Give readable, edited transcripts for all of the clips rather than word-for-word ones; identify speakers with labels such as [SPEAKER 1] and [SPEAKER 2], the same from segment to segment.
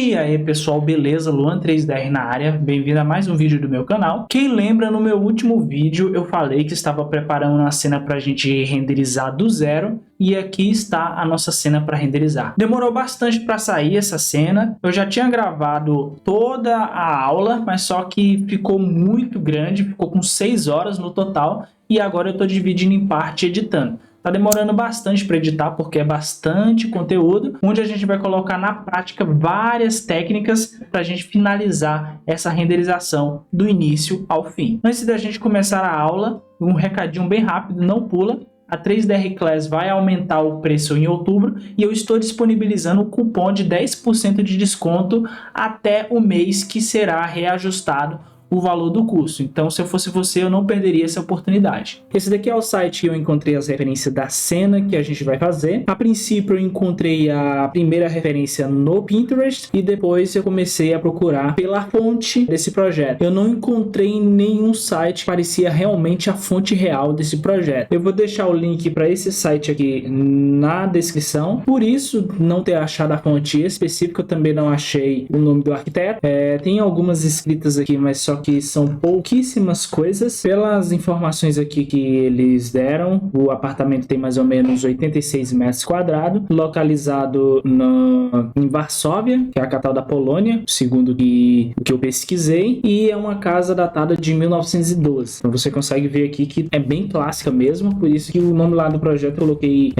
[SPEAKER 1] E aí pessoal, beleza? Luan 3DR na área, bem-vindo a mais um vídeo do meu canal. Quem lembra, no meu último vídeo eu falei que estava preparando uma cena para a gente renderizar do zero, e aqui está a nossa cena para renderizar. Demorou bastante para sair essa cena, eu já tinha gravado toda a aula, mas só que ficou muito grande, ficou com 6 horas no total, e agora eu estou dividindo em parte editando. Tá demorando bastante para editar porque é bastante conteúdo, onde a gente vai colocar na prática várias técnicas para a gente finalizar essa renderização do início ao fim. Antes da gente começar a aula, um recadinho bem rápido, não pula. A 3DR Class vai aumentar o preço em outubro e eu estou disponibilizando o cupom de 10% de desconto até o mês que será reajustado o valor do curso. Então, se eu fosse você, eu não perderia essa oportunidade. Esse daqui é o site que eu encontrei as referências da cena que a gente vai fazer. A princípio, eu encontrei a primeira referência no Pinterest e depois eu comecei a procurar pela fonte desse projeto. Eu não encontrei em nenhum site que parecia realmente a fonte real desse projeto. Eu vou deixar o link para esse site aqui na descrição. Por isso, não ter achado a fonte específica, eu também não achei o nome do arquiteto. Tem algumas escritas aqui, mas só que são pouquíssimas coisas. Pelas informações aqui que eles deram, o apartamento tem mais ou menos 86 metros quadrados, localizado em Varsóvia, que é a capital da Polônia, segundo o que eu pesquisei, e é uma casa datada de 1912. Então você consegue ver aqui que é bem clássica mesmo, por isso que o nome lá do projeto eu coloquei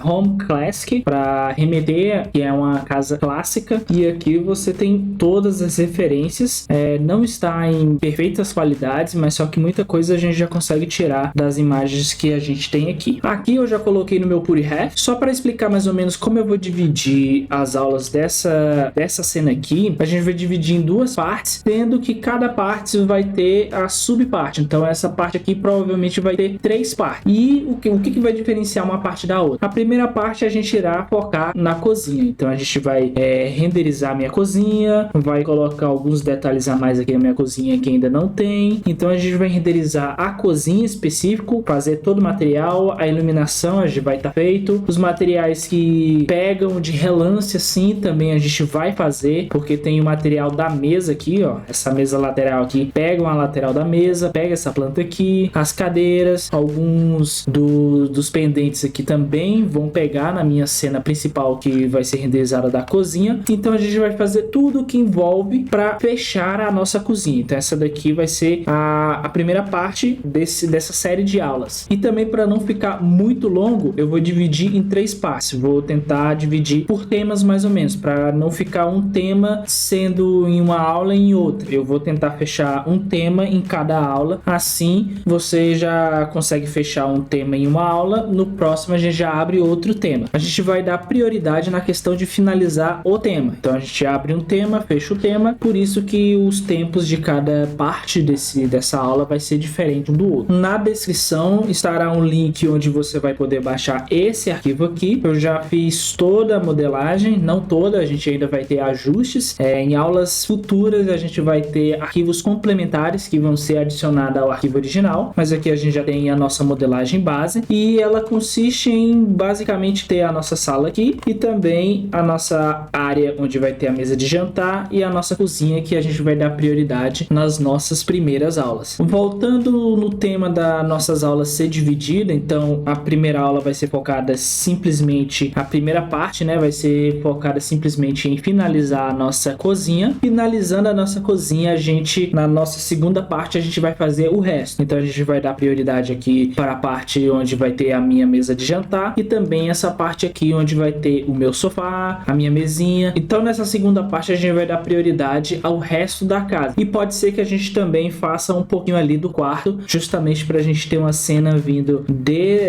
[SPEAKER 1] Home Classic, para remeter que é uma casa clássica, e aqui você tem todas as referências. Não está em perfeitas qualidades, mas só que muita coisa a gente já consegue tirar das imagens que a gente tem aqui. Aqui eu já coloquei no meu PureRef, só para explicar mais ou menos como eu vou dividir as aulas dessa cena aqui. A gente vai dividir em duas partes, sendo que cada parte vai ter a subparte. Então essa parte aqui provavelmente vai ter 3 partes. E o que vai diferenciar uma parte da outra? A primeira parte a gente irá focar na cozinha. Então a gente vai renderizar a minha cozinha, vai colocar alguns detalhes a mais aqui na minha cozinha que ainda não tem. Então a gente vai renderizar a cozinha específico, fazer todo o material, a iluminação a gente vai estar feito, os materiais que pegam de relance assim também a gente vai fazer, porque tem o material da mesa aqui, ó, essa mesa lateral aqui, pega uma lateral da mesa, pega essa planta aqui, as cadeiras, alguns dos pendentes aqui também vão pegar na minha cena principal que vai ser renderizada da cozinha. Então a gente vai fazer tudo que envolve para fechar a nossa cozinha. Então essa daqui vai ser a primeira parte dessa série de aulas. E também, para não ficar muito longo, eu vou dividir em 3 partes. Vou tentar dividir por temas mais ou menos, para não ficar um tema sendo em uma aula e em outra. Eu vou tentar fechar um tema em cada aula. Assim você já consegue fechar um tema em uma aula, no próximo a gente já abre outro tema. A gente vai dar prioridade na questão de finalizar o tema. Então a gente abre um tema, fecha o tema, por isso que os tempos de cada parte dessa aula vai ser diferente um do outro. Na descrição estará um link onde você vai poder baixar esse arquivo aqui. Eu já fiz toda a modelagem, não toda, a gente ainda vai ter ajustes. Em aulas futuras a gente vai ter arquivos complementares que vão ser adicionados ao arquivo original, mas aqui a gente já tem a nossa modelagem base, e ela consiste em basicamente ter a nossa sala aqui e também a nossa área onde vai ter a mesa de jantar e a nossa cozinha, que a gente vai dar prioridade nas nossas primeiras aulas. Voltando no tema das nossas aulas ser dividida, então a primeira aula vai ser focada simplesmente, a primeira parte, né, vai ser focada simplesmente em finalizar a nossa cozinha. Finalizando a nossa cozinha, na nossa segunda parte a gente vai fazer o resto. Então a gente vai dar prioridade aqui para a parte onde vai ter a minha mesa de jantar e também essa parte aqui onde vai ter o meu sofá, a minha mesinha. Então nessa segunda parte a gente vai dar prioridade ao resto da casa. E pode ser que a gente também faça um pouquinho ali do quarto, justamente para a gente ter uma cena vindo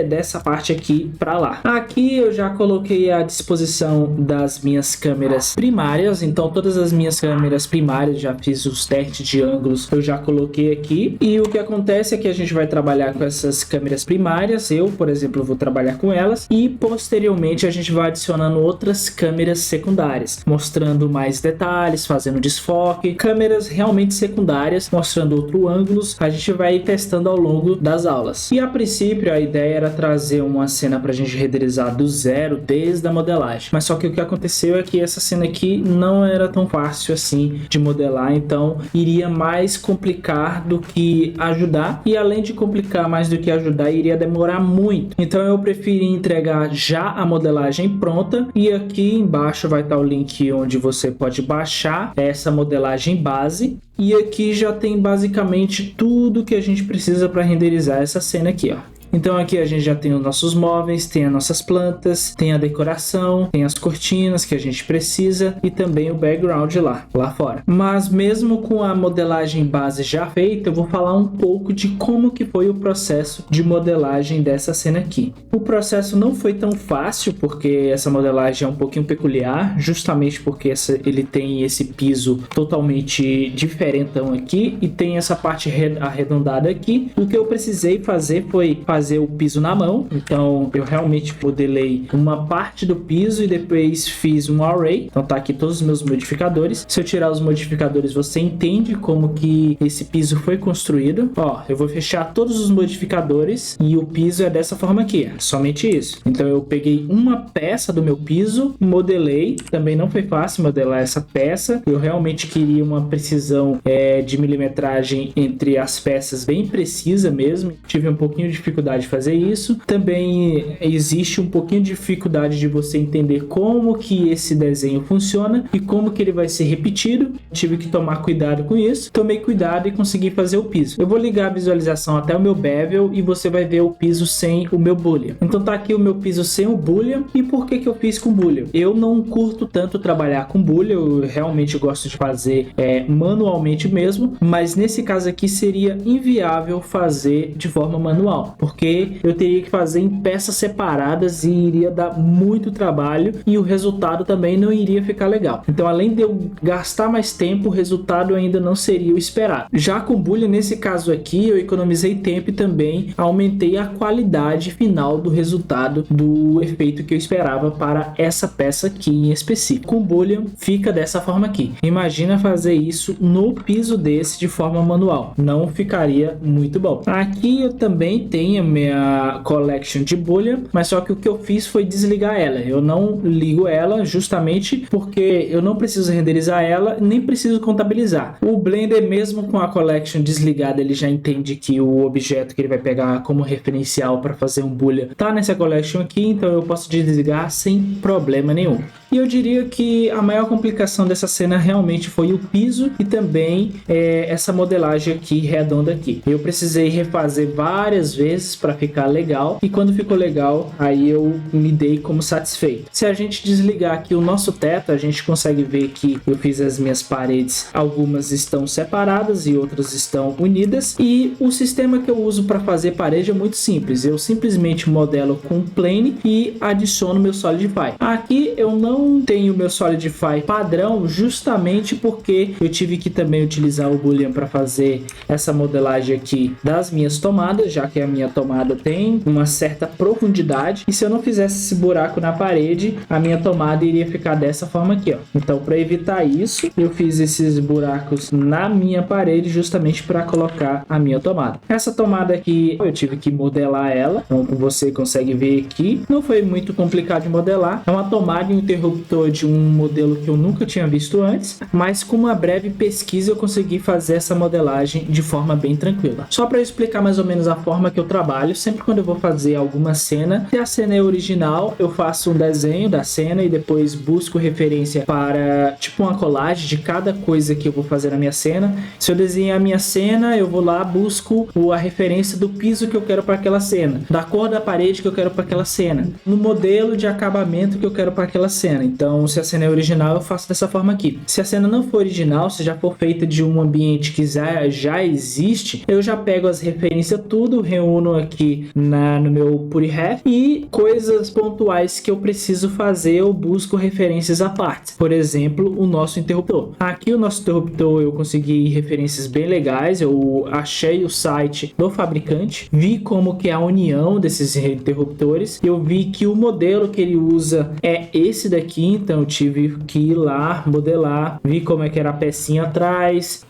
[SPEAKER 1] dessa parte aqui para lá. Aqui eu já coloquei à disposição das minhas câmeras primárias, então todas as minhas câmeras primárias, já fiz os testes de ângulos, eu já coloquei aqui. E o que acontece é que a gente vai trabalhar com essas câmeras primárias, eu, por exemplo, vou trabalhar com elas, e posteriormente a gente vai adicionando outras câmeras secundárias, mostrando mais detalhes, fazendo desfoque, câmeras realmente secundárias, mostrando outro ângulo estilos, a gente vai testando ao longo das aulas. E a princípio a ideia era trazer uma cena pra gente renderizar do zero desde a modelagem, mas só que o que aconteceu é que essa cena aqui não era tão fácil assim de modelar, então iria mais complicar do que ajudar, e além de complicar mais do que ajudar, iria demorar muito. Então eu preferi entregar já a modelagem pronta, e aqui embaixo vai estar o link onde você pode baixar essa modelagem base. E aqui já tem basicamente tudo que a gente precisa para renderizar essa cena aqui, ó. Então aqui a gente já tem os nossos móveis, tem as nossas plantas, tem a decoração, tem as cortinas que a gente precisa e também o background lá fora. Mas mesmo com a modelagem base já feita, eu vou falar um pouco de como que foi o processo de modelagem dessa cena aqui. O processo não foi tão fácil porque essa modelagem é um pouquinho peculiar, justamente porque ele tem esse piso totalmente diferentão aqui e tem essa parte arredondada aqui. O que eu precisei fazer foi fazer o piso na mão, então eu realmente modelei uma parte do piso e depois fiz um array. Então tá aqui todos os meus modificadores. Se eu tirar os modificadores, você entende como que esse piso foi construído. Ó, eu vou fechar todos os modificadores e o piso é dessa forma aqui, somente isso. Então eu peguei uma peça do meu piso, modelei, também não foi fácil modelar essa peça, eu realmente queria uma precisão de milimetragem entre as peças bem precisa mesmo, tive um pouquinho de dificuldade de fazer isso. Também existe um pouquinho de dificuldade de você entender como que esse desenho funciona e como que ele vai ser repetido. Tive que tomar cuidado com isso. Tomei cuidado e consegui fazer o piso. Eu vou ligar a visualização até o meu bevel e você vai ver o piso sem o meu boolean. Então tá aqui o meu piso sem o boolean. E por que eu fiz com boolean? Eu não curto tanto trabalhar com boolean, eu realmente gosto de fazer manualmente mesmo, mas nesse caso aqui seria inviável fazer de forma manual, porque eu teria que fazer em peças separadas e iria dar muito trabalho e o resultado também não iria ficar legal. Então, além de eu gastar mais tempo, o resultado ainda não seria o esperado. Já com boolean, nesse caso aqui, eu economizei tempo e também aumentei a qualidade final do resultado do efeito que eu esperava para essa peça aqui em específico. Com boolean, fica dessa forma aqui. Imagina fazer isso no piso desse de forma manual. Não ficaria muito bom. Aqui eu também tenho minha collection de boolean, mas só que o que eu fiz foi desligar ela. Eu não ligo ela justamente porque eu não preciso renderizar ela, nem preciso contabilizar. O Blender, mesmo com a collection desligada, ele já entende que o objeto que ele vai pegar como referencial para fazer um boolean tá nessa collection aqui, então eu posso desligar sem problema nenhum. E eu diria que a maior complicação dessa cena realmente foi o piso e também essa modelagem aqui redonda aqui. Eu precisei refazer várias vezes para ficar legal, e quando ficou legal, aí eu me dei como satisfeito. Se a gente desligar aqui o nosso teto, a gente consegue ver que eu fiz as minhas paredes, algumas estão separadas e outras estão unidas, e o sistema que eu uso para fazer parede é muito simples. Eu simplesmente modelo com plane e adiciono meu Solidify. Aqui eu não tenho meu Solidify padrão, justamente porque eu tive que também utilizar o Boolean para fazer essa modelagem aqui das minhas tomadas, já que a minha tomada tem uma certa profundidade, e se eu não fizesse esse buraco na parede, a minha tomada iria ficar dessa forma aqui, ó. Então, para evitar isso, eu fiz esses buracos na minha parede justamente para colocar a minha tomada. Essa tomada aqui, eu tive que modelar ela, então como você consegue ver aqui, não foi muito complicado de modelar. É uma tomada e um interruptor de um modelo que eu nunca tinha visto antes, mas com uma breve pesquisa eu consegui fazer essa modelagem de forma bem tranquila. Só para explicar mais ou menos a forma que eu trabalho, sempre quando eu vou fazer alguma cena, se a cena é original, eu faço um desenho da cena e depois busco referência para tipo uma colagem de cada coisa que eu vou fazer na minha cena. Se eu desenhar a minha cena, eu vou lá, busco a referência do piso que eu quero para aquela cena, da cor da parede que eu quero para aquela cena, no modelo de acabamento que eu quero para aquela cena. Então, se a cena é original, eu faço dessa forma aqui. Se a cena não for original, se já for feita de um ambiente que já existe, eu já pego as referências tudo, reúno aqui no meu PureHash, e coisas pontuais que eu preciso fazer, eu busco referências à parte. Por exemplo, o nosso interruptor. Aqui o nosso interruptor eu consegui referências bem legais, eu achei o site do fabricante, vi como que é a união desses interruptores, eu vi que o modelo que ele usa é esse daqui, então eu tive que ir lá, modelar, vi como é que era a pecinha atrás,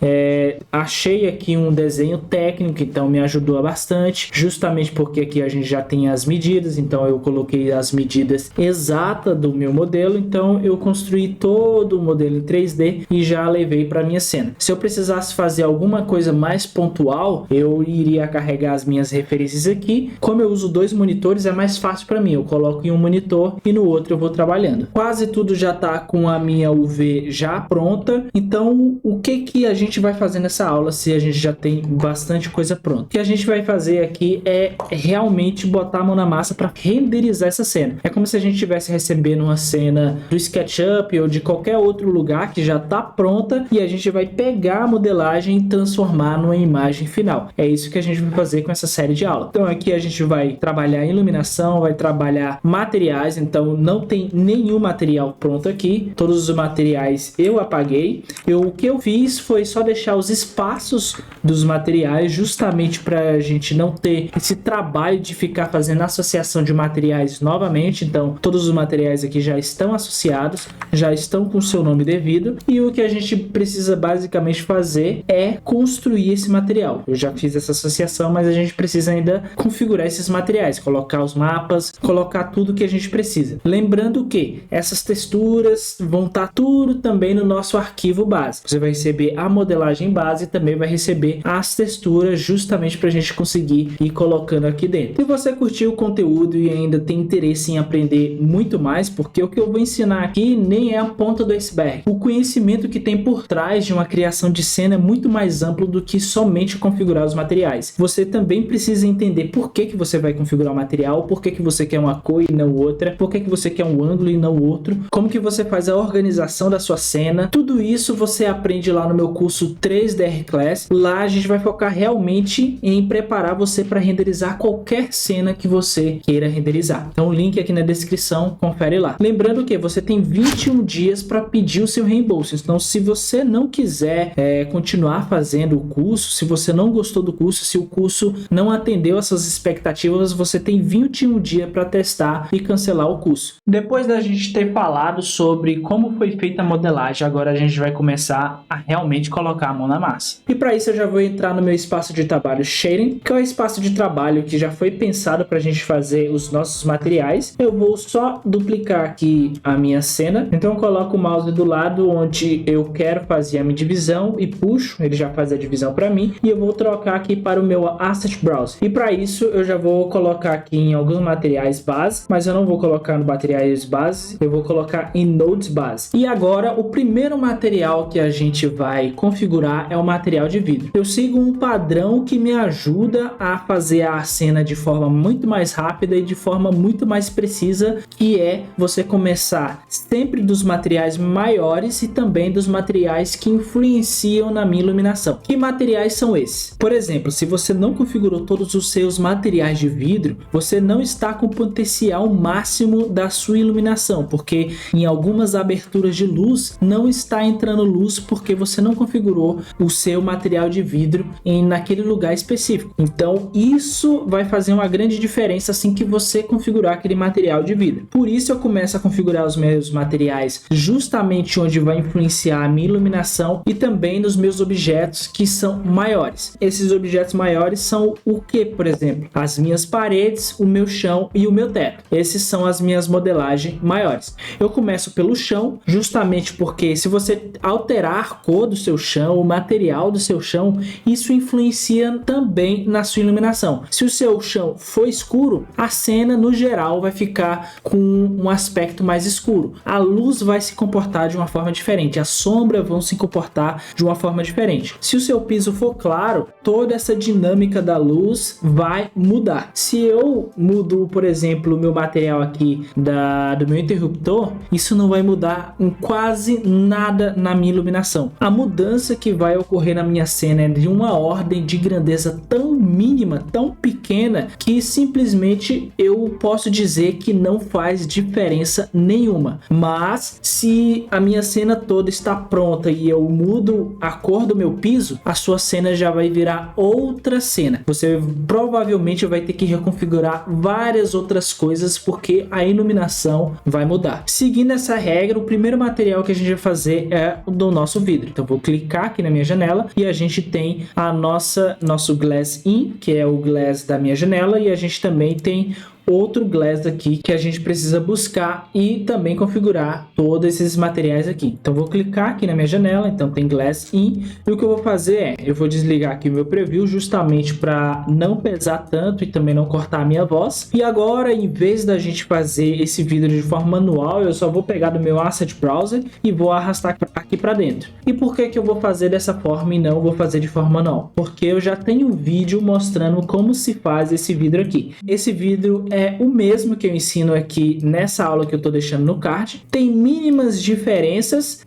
[SPEAKER 1] achei aqui um desenho técnico, então me ajudou bastante, justamente porque aqui a gente já tem as medidas, então eu coloquei as medidas exatas do meu modelo, então eu construí todo o modelo em 3D e já levei para minha cena. Se eu precisasse fazer alguma coisa mais pontual, eu iria carregar as minhas referências aqui. Como eu uso 2 monitores, é mais fácil para mim, eu coloco em um monitor e no outro eu vou trabalhando. Quase tudo já está com a minha UV já pronta, então o que a gente vai fazer nessa aula se a gente já tem bastante coisa pronta? O que a gente vai fazer aqui é realmente botar a mão na massa para renderizar essa cena. É como se a gente estivesse recebendo uma cena do SketchUp ou de qualquer outro lugar que já está pronta e a gente vai pegar a modelagem e transformar numa imagem final. É isso que a gente vai fazer com essa série de aula. Então aqui a gente vai trabalhar iluminação, vai trabalhar materiais, então não tem nenhum material pronto aqui, todos os materiais eu apaguei. O que eu fiz foi só deixar os espaços dos materiais, justamente para a gente não ter esse trabalho de ficar fazendo associação de materiais novamente. Então todos os materiais aqui já estão associados, já estão com seu nome devido, e o que a gente precisa basicamente fazer é construir esse material. Eu já fiz essa associação, mas a gente precisa ainda configurar esses materiais, colocar os mapas, colocar tudo que a gente precisa. Lembrando que essas texturas vão estar tudo também no nosso arquivo base. Você vai receber a modelagem base e também vai receber as texturas, justamente para a gente conseguir ir colocando aqui dentro. Se você curtiu o conteúdo e ainda tem interesse em aprender muito mais, porque o que eu vou ensinar aqui nem é a ponta do iceberg. O conhecimento que tem por trás de uma criação de cena é muito mais amplo do que somente configurar os materiais. Você também precisa entender por que você vai configurar o material, por que você quer uma cor e não outra, por que você quer um ângulo e não outro, como que você faz a organização da sua cena. Tudo isso você aprende lá no meu curso 3DR Class. Lá a gente vai focar realmente em preparar você para renderizar qualquer cena que você queira renderizar. Então o link aqui na descrição, confere lá. Lembrando que você tem 21 dias para pedir o seu reembolso. Então se você não quiser continuar fazendo o curso, se você não gostou do curso, se o curso não atendeu as suas expectativas, você tem 21 dias para testar e cancelar o curso. Depois da gente ter falado sobre como foi feita a modelagem, agora a gente vai começar a realmente colocar a mão na massa. E para isso eu já vou entrar no meu espaço de trabalho Shading, que é o espaço de trabalho que já foi pensado para a gente fazer os nossos materiais. Eu vou só duplicar aqui a minha cena, então eu coloco o mouse do lado onde eu quero fazer a minha divisão e puxo, ele já faz a divisão para mim, e eu vou trocar aqui para o meu Asset Browser. E para isso eu já vou colocar aqui em alguns materiais base, mas eu não vou colocar no materiais base, eu vou colocar em Nodes base. E agora o primeiro material que a gente vai configurar é o material de vidro. Eu sigo um padrão que me ajuda a fazer a cena de forma muito mais rápida e de forma muito mais precisa, que é você começar sempre dos materiais maiores e também dos materiais que influenciam na minha iluminação. Que materiais são esses? Por exemplo, se você não configurou todos os seus materiais de vidro, você não está com o potencial máximo da sua iluminação, porque em algumas aberturas de luz não está entrando luz porque você não configurou o seu material de vidro naquele lugar específico. Então isso vai fazer uma grande diferença assim que você configurar aquele material de vidro. Por isso eu começo a configurar os meus materiais justamente onde vai influenciar a minha iluminação e também nos meus objetos que são maiores. Esses objetos maiores são o que, por exemplo, as minhas paredes, o meu chão e o meu teto. Esses são as minhas modelagens maiores. Eu começo pelo chão, justamente porque se você alterar a cor do seu chão, o material do seu chão, isso influencia também na sua iluminação. Se o seu chão for escuro, a cena no geral vai ficar com um aspecto mais escuro. A luz vai se comportar de uma forma diferente, as sombras vão se comportar de uma forma diferente. Se o seu piso for claro, toda essa dinâmica da luz vai mudar. Se eu mudo, por exemplo, o meu material aqui do meu interruptor, isso não vai mudar em quase nada na minha iluminação. A mudança que vai ocorrer na minha cena é de uma ordem de grandeza tão mínima tão pequena que simplesmente eu posso dizer que não faz diferença nenhuma. Mas se a minha cena toda está pronta e eu mudo a cor do meu piso, a sua cena já vai virar outra cena. Você provavelmente vai ter que reconfigurar várias outras coisas porque a iluminação vai mudar. Seguindo essa regra, o primeiro material que a gente vai fazer é o do nosso vidro. Então vou clicar aqui na minha janela e a gente tem a nosso glass in, que é o glass da minha janela, e a gente também tem outro glass aqui que a gente precisa buscar e também configurar todos esses materiais aqui. Então vou clicar aqui na minha janela, então tem glass in, e o que eu vou fazer é, eu vou desligar aqui o meu preview justamente para não pesar tanto e também não cortar a minha voz. E agora, em vez da gente fazer esse vidro de forma manual, eu só vou pegar do meu Asset Browser e vou arrastar aqui para dentro. E por que eu vou fazer dessa forma e não vou fazer de forma manual? Porque eu já tenho um vídeo mostrando como se faz esse vidro aqui. Esse vidro é o mesmo que eu ensino aqui nessa aula que eu estou deixando no card. Tem mínimas diferenças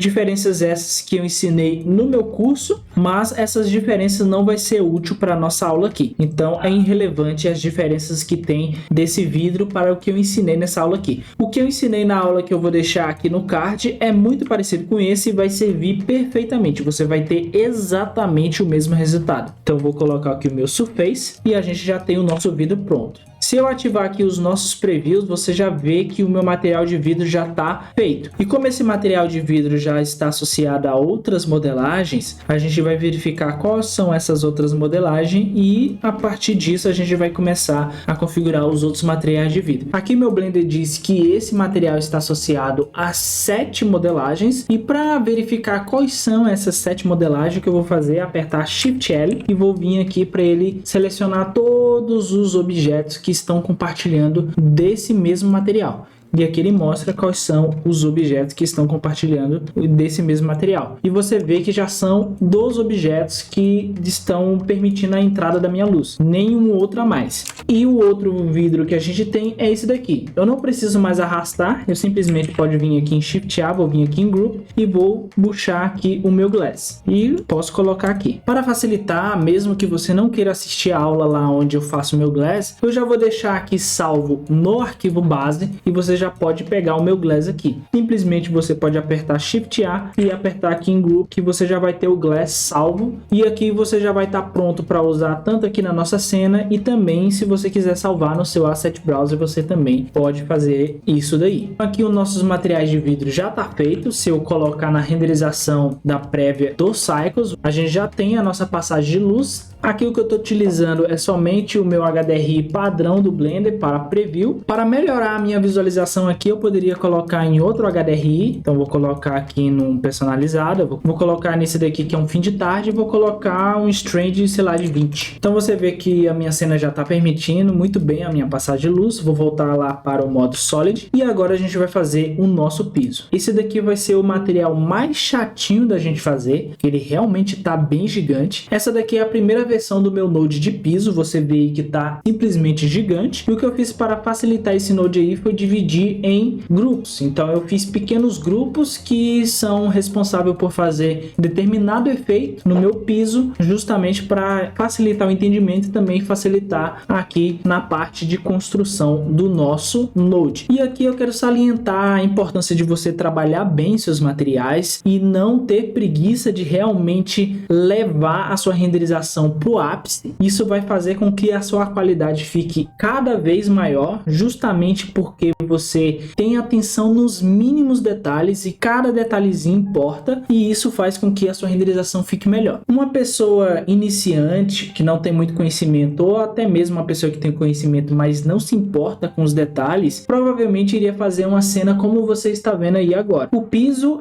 [SPEAKER 1] essas que eu ensinei no meu curso, mas essas diferenças não vai ser útil para a nossa aula aqui. Então é irrelevante as diferenças que tem desse vidro para o que eu ensinei nessa aula aqui. O que eu ensinei na aula que eu vou deixar aqui no card é muito parecido com esse e vai servir perfeitamente. Você vai ter exatamente o mesmo resultado. Então vou colocar aqui o meu Surface e a gente já tem o nosso vidro pronto. Se eu ativar aqui os nossos previews, você já vê que o meu material de vidro já está feito. E como esse material de vidro já está associado a outras modelagens, a gente vai verificar quais são essas outras modelagens e a partir disso a gente vai começar a configurar os outros materiais de vidro. Aqui meu Blender diz que esse material está associado a 7 modelagens, e para verificar quais são essas 7 modelagens, o que eu vou fazer é apertar Shift L e vou vir aqui para ele selecionar todos os objetos que estão compartilhando desse mesmo material. E aqui ele mostra quais são os objetos que estão compartilhando desse mesmo material. E você vê que já são 2 objetos que estão permitindo a entrada da minha luz. Nenhum outro a mais. E o outro vidro que a gente tem é esse daqui. Eu não preciso mais arrastar. Eu simplesmente pode vir aqui em Shift A, vou vir aqui em Group e vou puxar aqui o meu glass. E posso colocar aqui. Para facilitar, mesmo que você não queira assistir a aula lá onde eu faço o meu glass, eu já vou deixar aqui salvo no arquivo base e você já pode pegar o meu glass aqui. Simplesmente você pode apertar Shift A e apertar aqui em Group, que você já vai ter o glass salvo, e aqui você já vai estar pronto para usar tanto aqui na nossa cena e também se você quiser salvar no seu Asset Browser, você também pode fazer isso daí. Aqui os nossos materiais de vidro já está feito. Se eu colocar na renderização da prévia dos Cycles, a gente já tem a nossa passagem de luz. Aqui o que eu estou utilizando é somente o meu HDRI padrão do Blender para preview. Para melhorar a minha visualização aqui, eu poderia colocar em outro HDRI. Então vou colocar aqui num personalizado. Vou colocar nesse daqui que é um fim de tarde e vou colocar um strange, sei lá, de 20. Então você vê que a minha cena já está permitindo muito bem a minha passagem de luz. Vou voltar lá para o modo Solid e agora a gente vai fazer o nosso piso. Esse daqui vai ser o material mais chatinho da gente fazer, que ele realmente está bem gigante. Essa daqui é a primeira versão do meu node de piso. Você vê aí que está simplesmente gigante. E o que eu fiz para facilitar esse node aí foi dividir em grupos. Então eu fiz pequenos grupos que são responsáveis por fazer determinado efeito no meu piso, justamente para facilitar o entendimento e também facilitar aqui na parte de construção do nosso node. E aqui eu quero salientar a importância de você trabalhar bem seus materiais e não ter preguiça de realmente levar a sua renderização para o ápice. Isso vai fazer com que a sua qualidade fique cada vez maior, justamente porque você tem atenção nos mínimos detalhes e cada detalhezinho importa, e isso faz com que a sua renderização fique melhor. Uma pessoa iniciante que não tem muito conhecimento, ou até mesmo uma pessoa que tem conhecimento mas não se importa com os detalhes, provavelmente iria fazer uma cena como você está vendo aí agora. O piso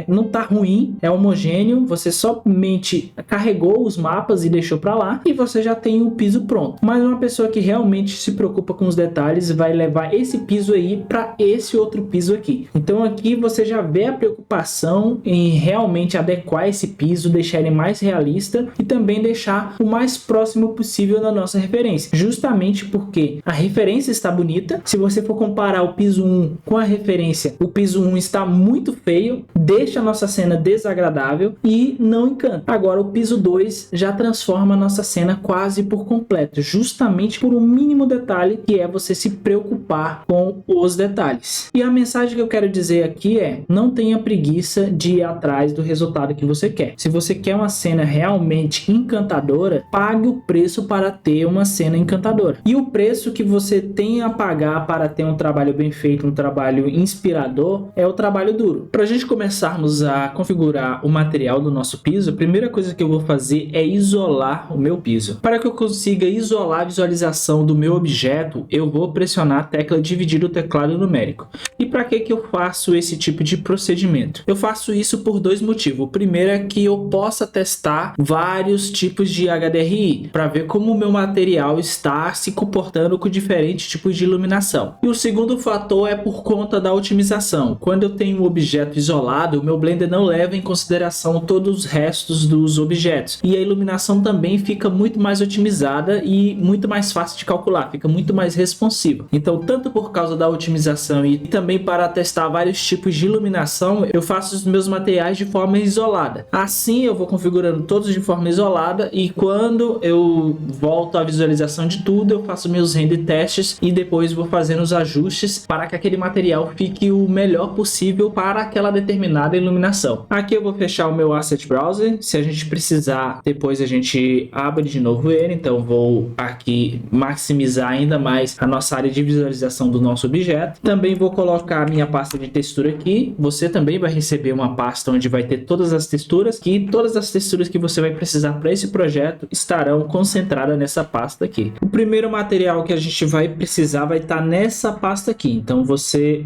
[SPEAKER 1] não tá ruim, é homogêneo, você somente carregou os mapas e deixou para lá e você já tem o piso pronto. Mas uma pessoa que realmente se preocupa com os detalhes vai levar esse piso aí para esse outro piso aqui. Então aqui você já vê a preocupação em realmente adequar esse piso, deixar ele mais realista e também deixar o mais próximo possível da nossa referência, justamente porque a referência está bonita. Se você for comparar o piso 1 com a referência, o piso 1 está muito feio, deixa a nossa cena desagradável e não encanta. Agora o piso 2 já transforma a nossa cena quase por completo, justamente por um mínimo detalhe, que é você se preocupar com os detalhes. E a mensagem que eu quero dizer aqui é: não tenha preguiça de ir atrás do resultado que você quer. Se você quer uma cena realmente encantadora, pague o preço para ter uma cena encantadora. E o preço que você tem a pagar para ter um trabalho bem feito, um trabalho inspirador, é o trabalho duro. Para a gente começarmos a configurar o material do nosso piso, a primeira coisa que eu vou fazer é isolar o meu piso. Para que eu consiga isolar a visualização do meu objeto, eu vou pressionar a tecla dividir do teclado numérico. E para que eu faço esse tipo de procedimento? Eu faço isso por dois motivos. O primeiro é que eu possa testar vários tipos de HDRI para ver como o meu material está se comportando com diferentes tipos de iluminação. E o segundo fator é por conta da otimização. Quando eu tenho um objeto isolado, o meu Blender não leva em consideração todos os restos dos objetos. E a iluminação também fica muito mais otimizada e muito mais fácil de calcular, fica muito mais responsiva. Então, tanto por causa da otimização e também para testar vários tipos de iluminação, eu faço os meus materiais de forma isolada. Assim, eu vou configurando todos de forma isolada e quando eu volto à visualização de tudo, eu faço meus render testes e depois vou fazendo os ajustes para que aquele material fique o melhor possível para aquela determinada iluminação. Aqui eu vou fechar o meu Asset Browser. Se a gente precisar, depois a gente abre de novo ele. Então vou aqui maximizar ainda mais a nossa área de visualização do nosso objeto. Também vou colocar a minha pasta de textura aqui. Você também vai receber uma pasta onde vai ter todas as texturas, que todas as texturas que você vai precisar para esse projeto estarão concentradas nessa pasta aqui. O primeiro material que a gente vai precisar vai estar nessa pasta aqui. Então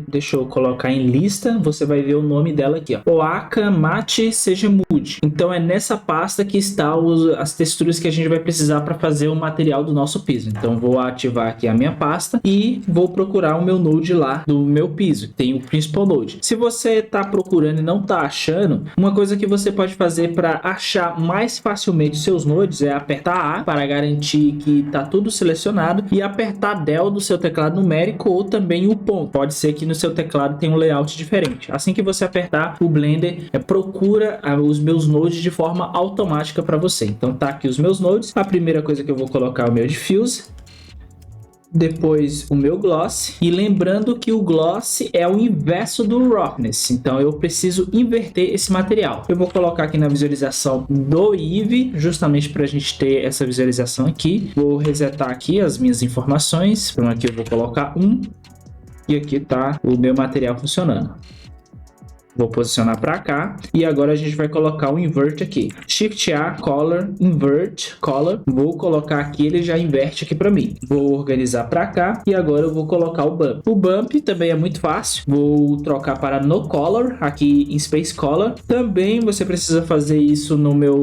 [SPEAKER 1] deixa eu colocar em lista, você vai ver o nome dela aqui, ó. Oaka Mate Seja Mood. Então é nessa pasta que está as texturas que a gente vai precisar para fazer o material do nosso piso. Então vou ativar aqui a minha pasta e vou procurar o meu node lá do meu piso. Tem o Principal Node. Se você está procurando e não está achando, uma coisa que você pode fazer para achar mais facilmente seus nodes é apertar A para garantir que está tudo selecionado e apertar Del do seu teclado numérico ou também o ponto. Pode ser que no seu teclado tenha um layout diferente. Assim que você apertar, o Blender procura os meus nodes de forma automática para você. Então tá aqui os meus nodes. A primeira coisa que eu vou colocar é o meu Diffuse, depois o meu Gloss, e lembrando que o Gloss é o inverso do Roughness, então eu preciso inverter esse material. Eu vou colocar aqui na visualização do Eevee, justamente para a gente ter essa visualização aqui. Vou resetar aqui as minhas informações, então aqui eu vou colocar 1 e aqui tá o meu material funcionando. Vou posicionar para cá e agora a gente vai colocar o invert aqui. Shift A, Color, Invert, Color. Vou colocar aqui, ele já inverte aqui para mim. Vou organizar para cá e agora eu vou colocar o Bump. O Bump também é muito fácil. Vou trocar para No Color, aqui em Space Color. Também você precisa fazer isso no meu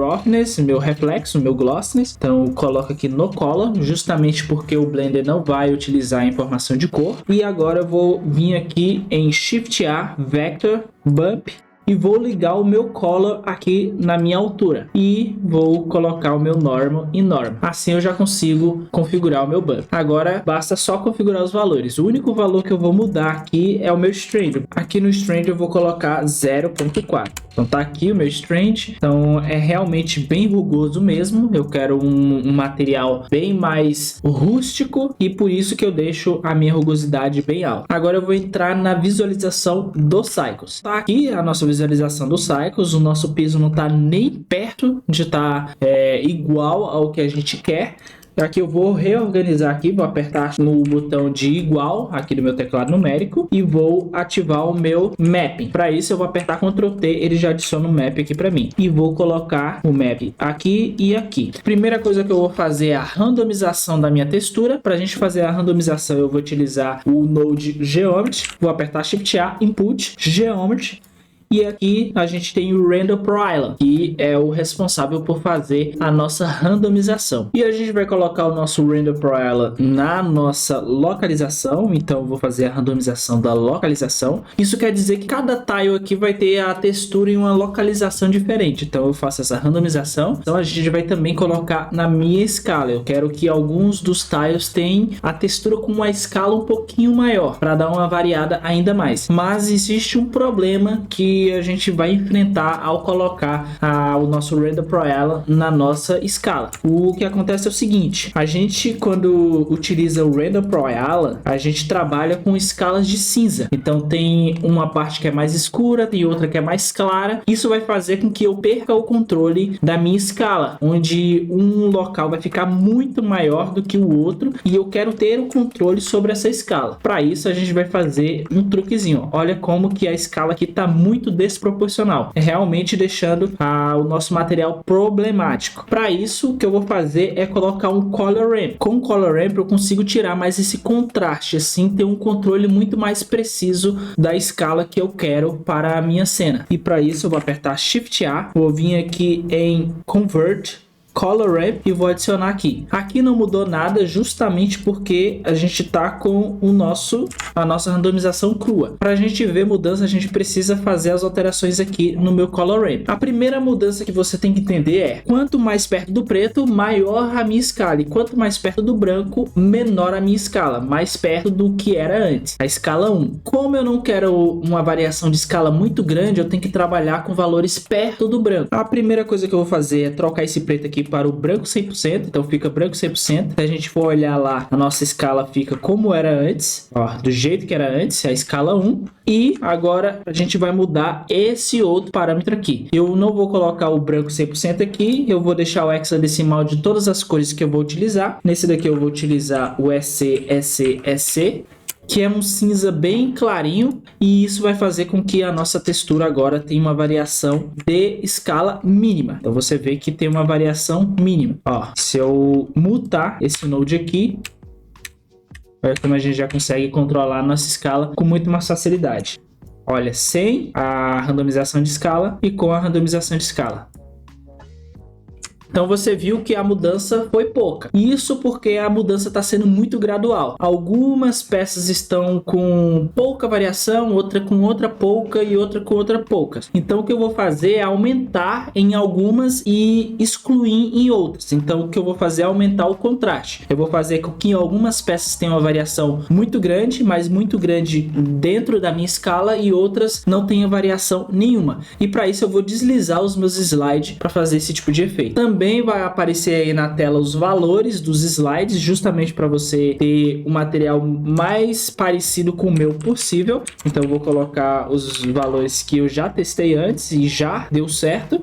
[SPEAKER 1] Roughness, meu Reflexo, meu Glossiness. Então coloca aqui No Color, justamente porque o Blender não vai utilizar a informação de cor. E agora eu vou vir aqui em Shift A, Vector, Bump e vou ligar o meu Color aqui na minha altura e vou colocar o meu Normal em Normal. Assim eu já consigo configurar o meu Bump. Agora basta só configurar os valores. O único valor que eu vou mudar aqui é o meu Strange. Aqui no Strange eu vou colocar 0.4. Então tá aqui o meu Strange. Então é realmente bem rugoso mesmo. Eu quero um material bem mais rústico e por isso que eu deixo a minha rugosidade bem alta. Agora eu vou entrar na visualização dos Cycles. Tá aqui a nossa visualização dos Cycles. O nosso piso não tá nem perto de estar igual ao que a gente quer. Aqui eu vou reorganizar aqui, vou apertar no botão de igual aqui do meu teclado numérico e vou ativar o meu Mapping. Para isso eu vou apertar Ctrl T, ele já adiciona o Map aqui para mim. E vou colocar o Map aqui e aqui. Primeira coisa que eu vou fazer é a randomização da minha textura. Para a gente fazer a randomização eu vou utilizar o Node Geometry. Vou apertar Shift A, Input, Geometry. E aqui a gente tem o Render Pro Island, que é o responsável por fazer a nossa randomização. E a gente vai colocar o nosso Render Pro Island na nossa localização. Então eu vou fazer a randomização da localização. Isso quer dizer que cada tile aqui vai ter a textura em uma localização diferente. Então eu faço essa randomização. Então a gente vai também colocar na minha escala. Eu quero que alguns dos tiles tenham a textura com uma escala um pouquinho maior, para dar uma variada ainda mais. Mas existe um problema que a gente vai enfrentar ao colocar o nosso Render Pro Island na nossa escala. O que acontece é o seguinte: a gente, quando utiliza o Render Pro Island, a gente trabalha com escalas de cinza. Então tem uma parte que é mais escura, tem outra que é mais clara. Isso vai fazer com que eu perca o controle da minha escala, onde um local vai ficar muito maior do que o outro, e eu quero ter o controle sobre essa escala. Para isso a gente vai fazer um truquezinho. Olha como que a escala aqui está muito desproporcional, realmente deixando o nosso material problemático. Para isso, o que eu vou fazer é colocar um Color Ramp. Com o Color Ramp eu consigo tirar mais esse contraste, assim ter um controle muito mais preciso da escala que eu quero para a minha cena. E para isso eu vou apertar Shift A, vou vir aqui em Convert Color Ramp e vou adicionar aqui. Aqui não mudou nada, justamente porque a gente tá com a nossa randomização crua. Para a gente ver mudança, a gente precisa fazer as alterações aqui no meu Color Ramp. A primeira mudança que você tem que entender é: quanto mais perto do preto, maior a minha escala, e quanto mais perto do branco, menor a minha escala, mais perto do que era antes, a escala 1. Como eu não quero uma variação de escala muito grande, eu tenho que trabalhar com valores perto do branco. A primeira coisa que eu vou fazer é trocar esse preto aqui para o branco 100%, então fica branco 100%. Se a gente for olhar lá, a nossa escala fica como era antes, ó, do jeito que era antes, a escala 1. E agora a gente vai mudar esse outro parâmetro aqui. Eu não vou colocar o branco 100% aqui, eu vou deixar o hexadecimal de todas as cores que eu vou utilizar. Nesse daqui eu vou utilizar o SC, que é um cinza bem clarinho, e isso vai fazer com que a nossa textura agora tenha uma variação de escala mínima. Então você vê que tem uma variação mínima. Ó, se eu mutar esse node aqui, olha como a gente já consegue controlar a nossa escala com muito mais facilidade. Olha, sem a randomização de escala e com a randomização de escala. Então você viu que a mudança foi pouca. Isso porque a mudança está sendo muito gradual. Algumas peças estão com pouca variação, outra com outra pouca e outra com outra pouca. Então o que eu vou fazer é aumentar em algumas e excluir em outras. Então o que eu vou fazer é aumentar o contraste. Eu vou fazer com que algumas peças tenham uma variação muito grande, mas muito grande dentro da minha escala, e outras não tenham variação nenhuma. E para isso eu vou deslizar os meus slides para fazer esse tipo de efeito. Também vai aparecer aí na tela os valores dos slides, justamente para você ter o material mais parecido com o meu possível. Então eu vou colocar os valores que eu já testei antes e já deu certo.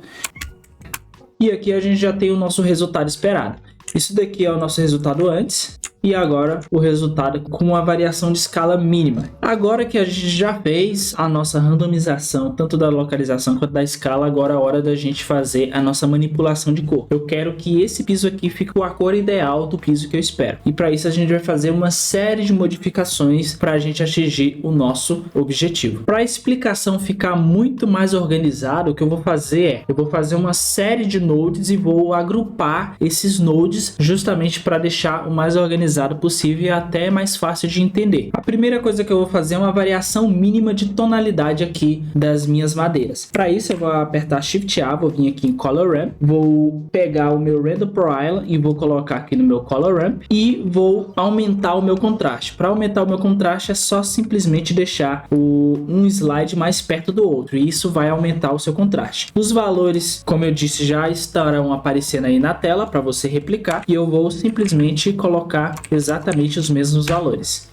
[SPEAKER 1] E aqui a gente já tem o nosso resultado esperado. Isso daqui é o nosso resultado antes. E agora o resultado com uma variação de escala mínima. Agora que a gente já fez a nossa randomização, tanto da localização quanto da escala, agora é a hora da gente fazer a nossa manipulação de cor. Eu quero que esse piso aqui fique com a cor ideal do piso que eu espero. E para isso a gente vai fazer uma série de modificações para a gente atingir o nosso objetivo. Para a explicação ficar muito mais organizada, o que eu vou fazer é, eu vou fazer uma série de nodes e vou agrupar esses nodes justamente para deixar o mais organizado possível e até mais fácil de entender. A primeira coisa que eu vou fazer é uma variação mínima de tonalidade aqui das minhas madeiras. Para isso eu vou apertar Shift A, vou vir aqui em Color Ramp, vou pegar o meu Render Pro Island e vou colocar aqui no meu Color Ramp e vou aumentar o meu contraste. Para aumentar o meu contraste é só simplesmente deixar um slide mais perto do outro, e isso vai aumentar o seu contraste. Os valores, como eu disse, já estarão aparecendo aí na tela para você replicar, e eu vou simplesmente colocar exatamente os mesmos valores.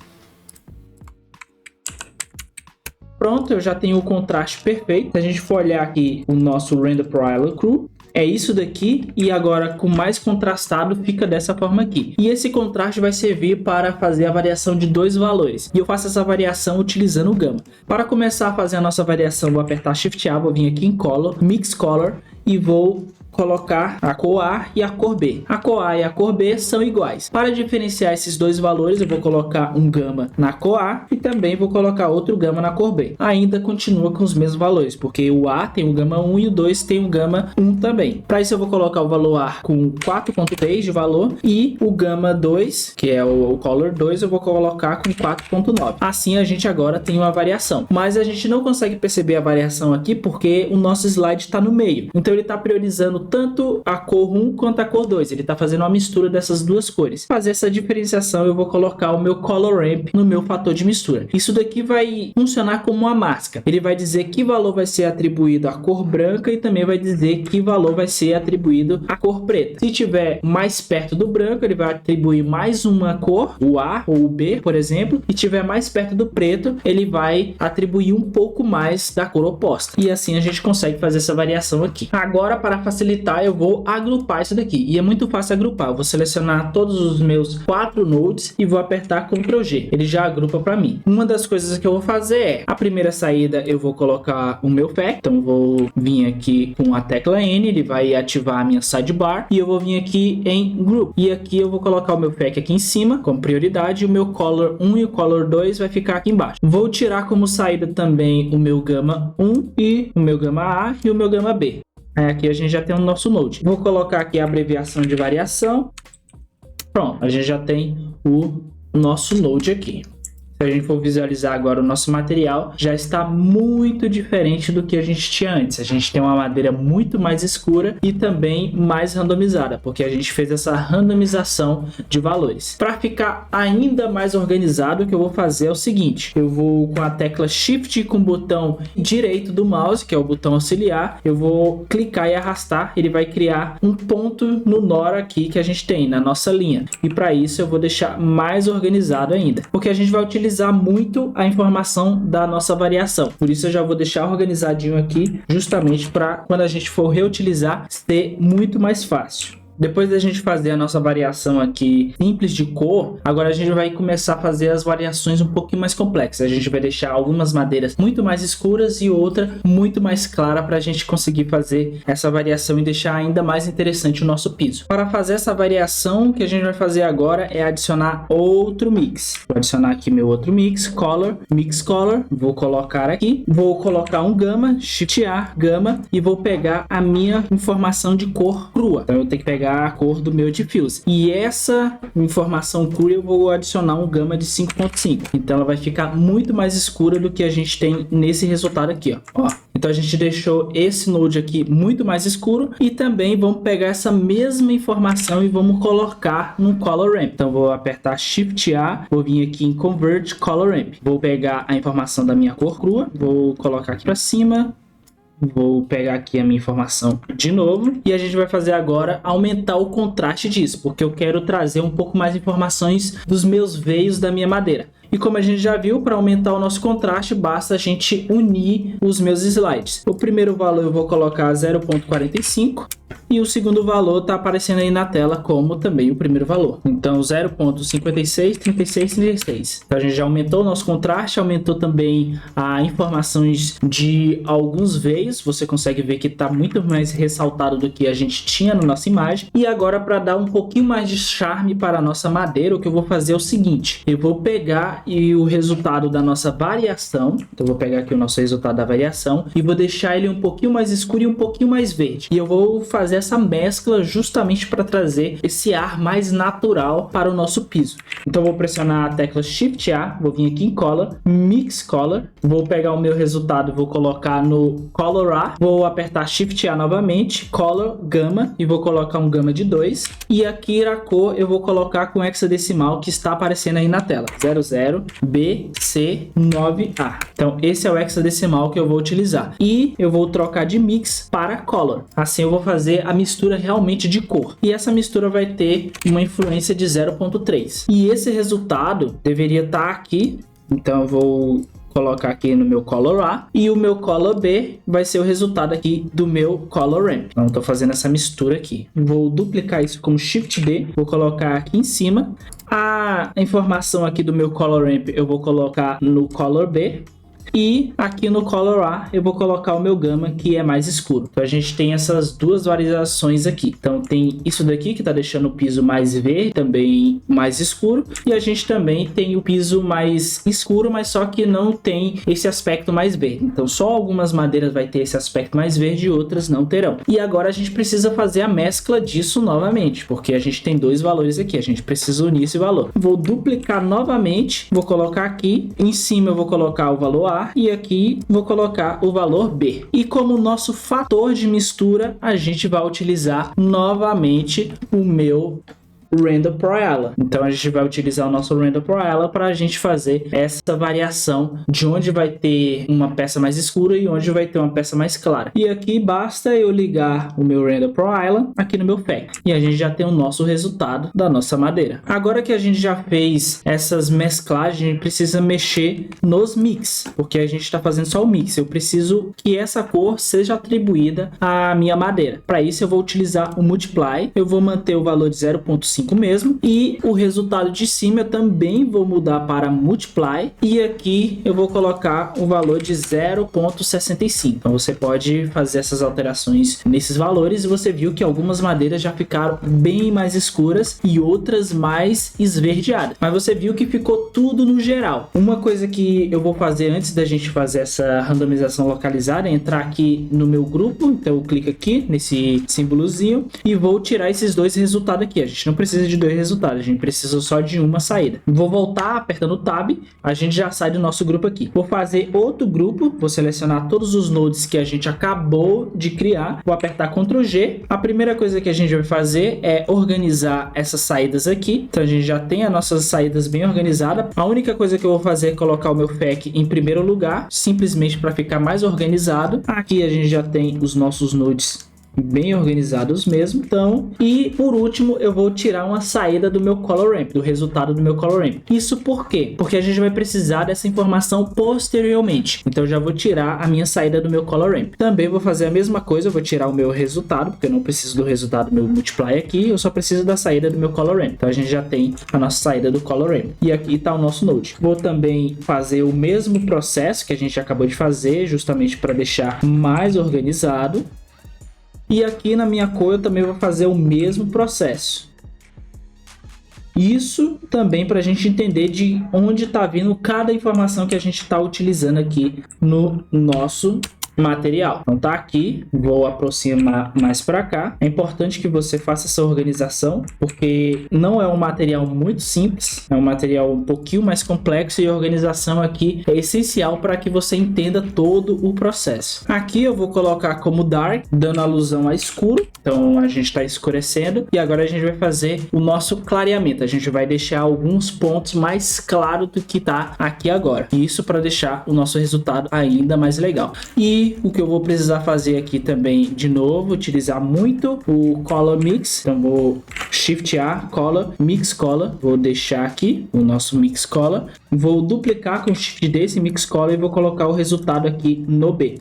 [SPEAKER 1] Pronto, eu já tenho o contraste perfeito. Se a gente for olhar aqui o nosso Render Pro Island Cru, é isso daqui, e agora com mais contrastado fica dessa forma aqui. E esse contraste vai servir para fazer a variação de dois valores, e eu faço essa variação utilizando o Gamma. Para começar a fazer a nossa variação, vou apertar Shift A, vou vir aqui em Color, Mix Color, e vou colocar a cor A e a cor B. A cor A e a cor B são iguais. Para diferenciar esses dois valores, eu vou colocar um gama na cor A e também vou colocar outro gama na cor B. Ainda continua com os mesmos valores, porque o A tem o gama 1 e o 2 tem o gama 1 também. Para isso eu vou colocar o valor A com 4.3 de valor e o gama 2, que é o color 2, eu vou colocar com 4.9. Assim a gente agora tem uma variação. Mas a gente não consegue perceber a variação aqui porque o nosso slide está no meio. Então ele está priorizando tanto a cor 1 quanto a cor 2. Ele está fazendo uma mistura dessas duas cores. Para fazer essa diferenciação, eu vou colocar o meu color ramp no meu fator de mistura. Isso daqui vai funcionar como uma máscara. Ele vai dizer que valor vai ser atribuído à cor branca e também vai dizer que valor vai ser atribuído à cor preta. Se tiver mais perto do branco, ele vai atribuir mais uma cor, o A ou o B, por exemplo. E tiver mais perto do preto, ele vai atribuir um pouco mais da cor oposta. E assim a gente consegue fazer essa variação aqui. Agora, para facilitar, eu vou agrupar isso daqui. E é muito fácil agrupar. Eu vou selecionar todos os meus 4 nodes e vou apertar Ctrl G. Ele já agrupa para mim. Uma das coisas que eu vou fazer é, a primeira saída eu vou colocar o meu FAQ. Então eu vou vir aqui com a tecla N, ele vai ativar a minha sidebar. E eu vou vir aqui em Group. E aqui eu vou colocar o meu FAQ aqui em cima, como prioridade. E o meu Color 1 e o Color 2 vai ficar aqui embaixo. Vou tirar como saída também o meu Gama 1 e o meu Gama A e o meu Gama B. Aqui a gente já tem o nosso node. Vou colocar aqui a abreviação de variação. Pronto, a gente já tem o nosso node aqui. Se a gente for visualizar agora o nosso material, já está muito diferente do que a gente tinha antes. A gente tem uma madeira muito mais escura e também mais randomizada, porque a gente fez essa randomização de valores. Para ficar ainda mais organizado, o que eu vou fazer é o seguinte: eu vou com a tecla Shift e com o botão direito do mouse, que é o botão auxiliar, eu vou clicar e arrastar, ele vai criar um ponto no NOR aqui que a gente tem na nossa linha. E para isso eu vou deixar mais organizado ainda, porque a gente vai utilizar muito a informação da nossa variação. Por isso eu já vou deixar organizadinho aqui, justamente para quando a gente for reutilizar ser muito mais fácil. Depois da gente fazer a nossa variação aqui simples de cor, agora a gente vai começar a fazer as variações um pouquinho mais complexas. A gente vai deixar algumas madeiras muito mais escuras e outra muito mais clara para a gente conseguir fazer essa variação e deixar ainda mais interessante o nosso piso. Para fazer essa variação, o que a gente vai fazer agora é adicionar outro mix. Vou adicionar aqui meu outro mix, Color, Mix Color, vou colocar aqui, vou colocar um Gama, Shift A, Gama, e vou pegar a minha informação de cor crua. Então eu tenho que pegar a cor do meu diffuse. E essa informação crua eu vou adicionar um gama de 5.5. Então ela vai ficar muito mais escura do que a gente tem nesse resultado aqui, ó. Então a gente deixou esse node aqui muito mais escuro e também vamos pegar essa mesma informação e vamos colocar no Color Ramp. Então vou apertar Shift A, vou vir aqui em Convert Color Ramp. Vou pegar a informação da minha cor crua, vou colocar aqui para cima. Vou pegar aqui a minha informação de novo e a gente vai fazer agora aumentar o contraste disso, porque eu quero trazer um pouco mais informações dos meus veios da minha madeira. E como a gente já viu, para aumentar o nosso contraste, basta a gente unir os meus slides. O primeiro valor eu vou colocar 0.45 e o segundo valor está aparecendo aí na tela como também o primeiro valor. Então 0.56, 36, 36. Então a gente já aumentou o nosso contraste, aumentou também as informações de alguns veios. Você consegue ver que está muito mais ressaltado do que a gente tinha na nossa imagem. E agora, para dar um pouquinho mais de charme para a nossa madeira, o que eu vou fazer é o seguinte: eu vou pegar o resultado da nossa variação. Então eu vou pegar aqui o nosso resultado da variação e vou deixar ele um pouquinho mais escuro e um pouquinho mais verde. E eu vou fazer essa mescla justamente para trazer esse ar mais natural para o nosso piso. Então eu vou pressionar a tecla Shift A, vou vir aqui em Color, Mix Color, vou pegar o meu resultado, vou colocar no Color A, vou apertar Shift A novamente, Color, Gama, e vou colocar um Gama de 2. E aqui a cor eu vou colocar com hexadecimal que está aparecendo aí na tela, 00BC9A. Então esse é o hexadecimal que eu vou utilizar. E eu vou trocar de Mix para Color. Assim eu vou fazer a mistura realmente de cor. E essa mistura vai ter uma influência de 0.3. E esse resultado deveria estar aqui. Então eu vou colocar aqui no meu Color A e o meu Color B vai ser o resultado aqui do meu Color Ramp. Então estou fazendo essa mistura aqui. Vou duplicar isso com Shift D, vou colocar aqui em cima. A informação aqui do meu Color Ramp eu vou colocar no Color B. E aqui no Color A eu vou colocar o meu gama, que é mais escuro. Então a gente tem essas duas variações aqui. Então tem isso daqui que está deixando o piso mais verde, também mais escuro. E a gente também tem o piso mais escuro, mas só que não tem esse aspecto mais verde. Então só algumas madeiras vai ter esse aspecto mais verde e outras não terão. E agora a gente precisa fazer a mescla disso novamente, porque a gente tem dois valores aqui. A gente precisa unir esse valor. Vou duplicar novamente, vou colocar aqui. Em cima eu vou colocar o valor A e aqui vou colocar o valor B. E como nosso fator de mistura, a gente vai utilizar novamente o meu Render Pro Ela. Então a gente vai utilizar o nosso Render Pro Ela para a gente fazer essa variação de onde vai ter uma peça mais escura e onde vai ter uma peça mais clara. E aqui basta eu ligar o meu Render Pro Ela aqui no meu Factory e a gente já tem o nosso resultado da nossa madeira. Agora que a gente já fez essas mesclagens, a gente precisa mexer nos mix, porque a gente está fazendo só o mix. Eu preciso que essa cor seja atribuída à minha madeira. Para isso eu vou utilizar o Multiply. Eu vou manter o valor de 0.5 mesmo, e o resultado de cima eu também vou mudar para Multiply, e aqui eu vou colocar o valor de 0.65. Então você pode fazer essas alterações nesses valores, e você viu que algumas madeiras já ficaram bem mais escuras e outras mais esverdeadas, mas você viu que ficou tudo no geral. Uma coisa que eu vou fazer antes da gente fazer essa randomização localizada é entrar aqui no meu grupo. Então eu clico aqui nesse símbolozinho e vou tirar esses dois resultados aqui. A gente não precisa de dois resultados, a gente precisa só de uma saída. Vou voltar apertando o Tab, a gente já sai do nosso grupo aqui. Vou fazer outro grupo, vou selecionar todos os nodes que a gente acabou de criar, vou apertar Ctrl G. A primeira coisa que a gente vai fazer é organizar essas saídas aqui. Então a gente já tem as nossas saídas bem organizadas. A única coisa que eu vou fazer é colocar o meu FAQ em primeiro lugar, simplesmente para ficar mais organizado. Aqui a gente já tem os nossos nodes bem organizados mesmo. Então, e por último eu vou tirar uma saída do meu Color Ramp, do resultado do meu Color Ramp. Isso por quê? Porque a gente vai precisar dessa informação posteriormente. Então eu já vou tirar a minha saída do meu Color Ramp. Também vou fazer a mesma coisa, eu vou tirar o meu resultado, porque eu não preciso do resultado do meu Multiply aqui, eu só preciso da saída do meu Color Ramp. Então a gente já tem a nossa saída do Color Ramp. E aqui está o nosso node. Vou também fazer o mesmo processo que a gente acabou de fazer, justamente para deixar mais organizado. E aqui na minha cor eu também vou fazer o mesmo processo. Isso também para a gente entender de onde está vindo cada informação que a gente está utilizando aqui no nosso material. Então tá aqui, vou aproximar mais para cá. É importante que você faça essa organização, porque não é um material muito simples, é um material um pouquinho mais complexo, e a organização aqui é essencial para que você entenda todo o processo. Aqui eu vou colocar como dark, dando alusão a escuro. Então a gente está escurecendo, e agora a gente vai fazer o nosso clareamento. A gente vai deixar alguns pontos mais claros do que está aqui agora. Isso para deixar o nosso resultado ainda mais legal. E o que eu vou precisar fazer aqui também, de novo, utilizar muito o Color Mix. Então vou Shift A, Color, Mix Color. Vou deixar aqui o nosso Mix Color. Vou duplicar com Shift D esse Mix Color e vou colocar o resultado aqui no B.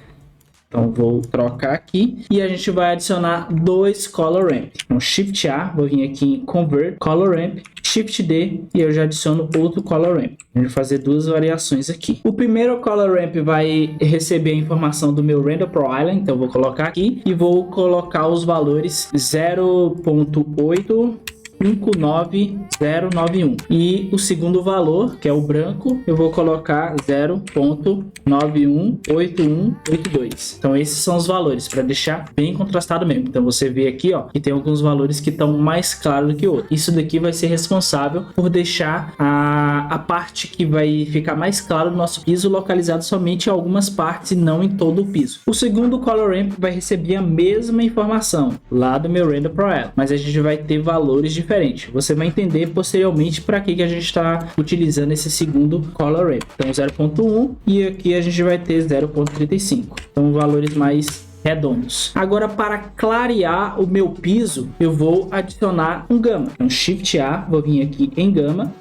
[SPEAKER 1] Então vou trocar aqui e a gente vai adicionar dois Color Ramp. Então Shift A, vou vir aqui em Convert, Color Ramp, Shift D e eu já adiciono outro Color Ramp. A gente vai fazer duas variações aqui. O primeiro Color Ramp vai receber a informação do meu Render Pro Island, então vou colocar aqui e vou colocar os valores 0.8 59091, e o segundo valor, que é o branco, eu vou colocar 0.918182. Então esses são os valores, para deixar bem contrastado mesmo. Então você vê aqui, ó, que tem alguns valores que estão mais claros do que outros. Isso daqui vai ser responsável por deixar a parte que vai ficar mais clara do nosso piso localizado somente em algumas partes e não em todo o piso. O segundo Color Ramp vai receber a mesma informação lá do meu Render Pro Ela, mas a gente vai ter valores diferentes. Você vai entender posteriormente para que a gente está utilizando esse segundo Color Ramp. Então 0.1 e aqui a gente vai ter 0.35. Então valores mais redondos. Agora, para clarear o meu piso, eu vou adicionar um gama. Então Shift A, vou vir aqui em gama.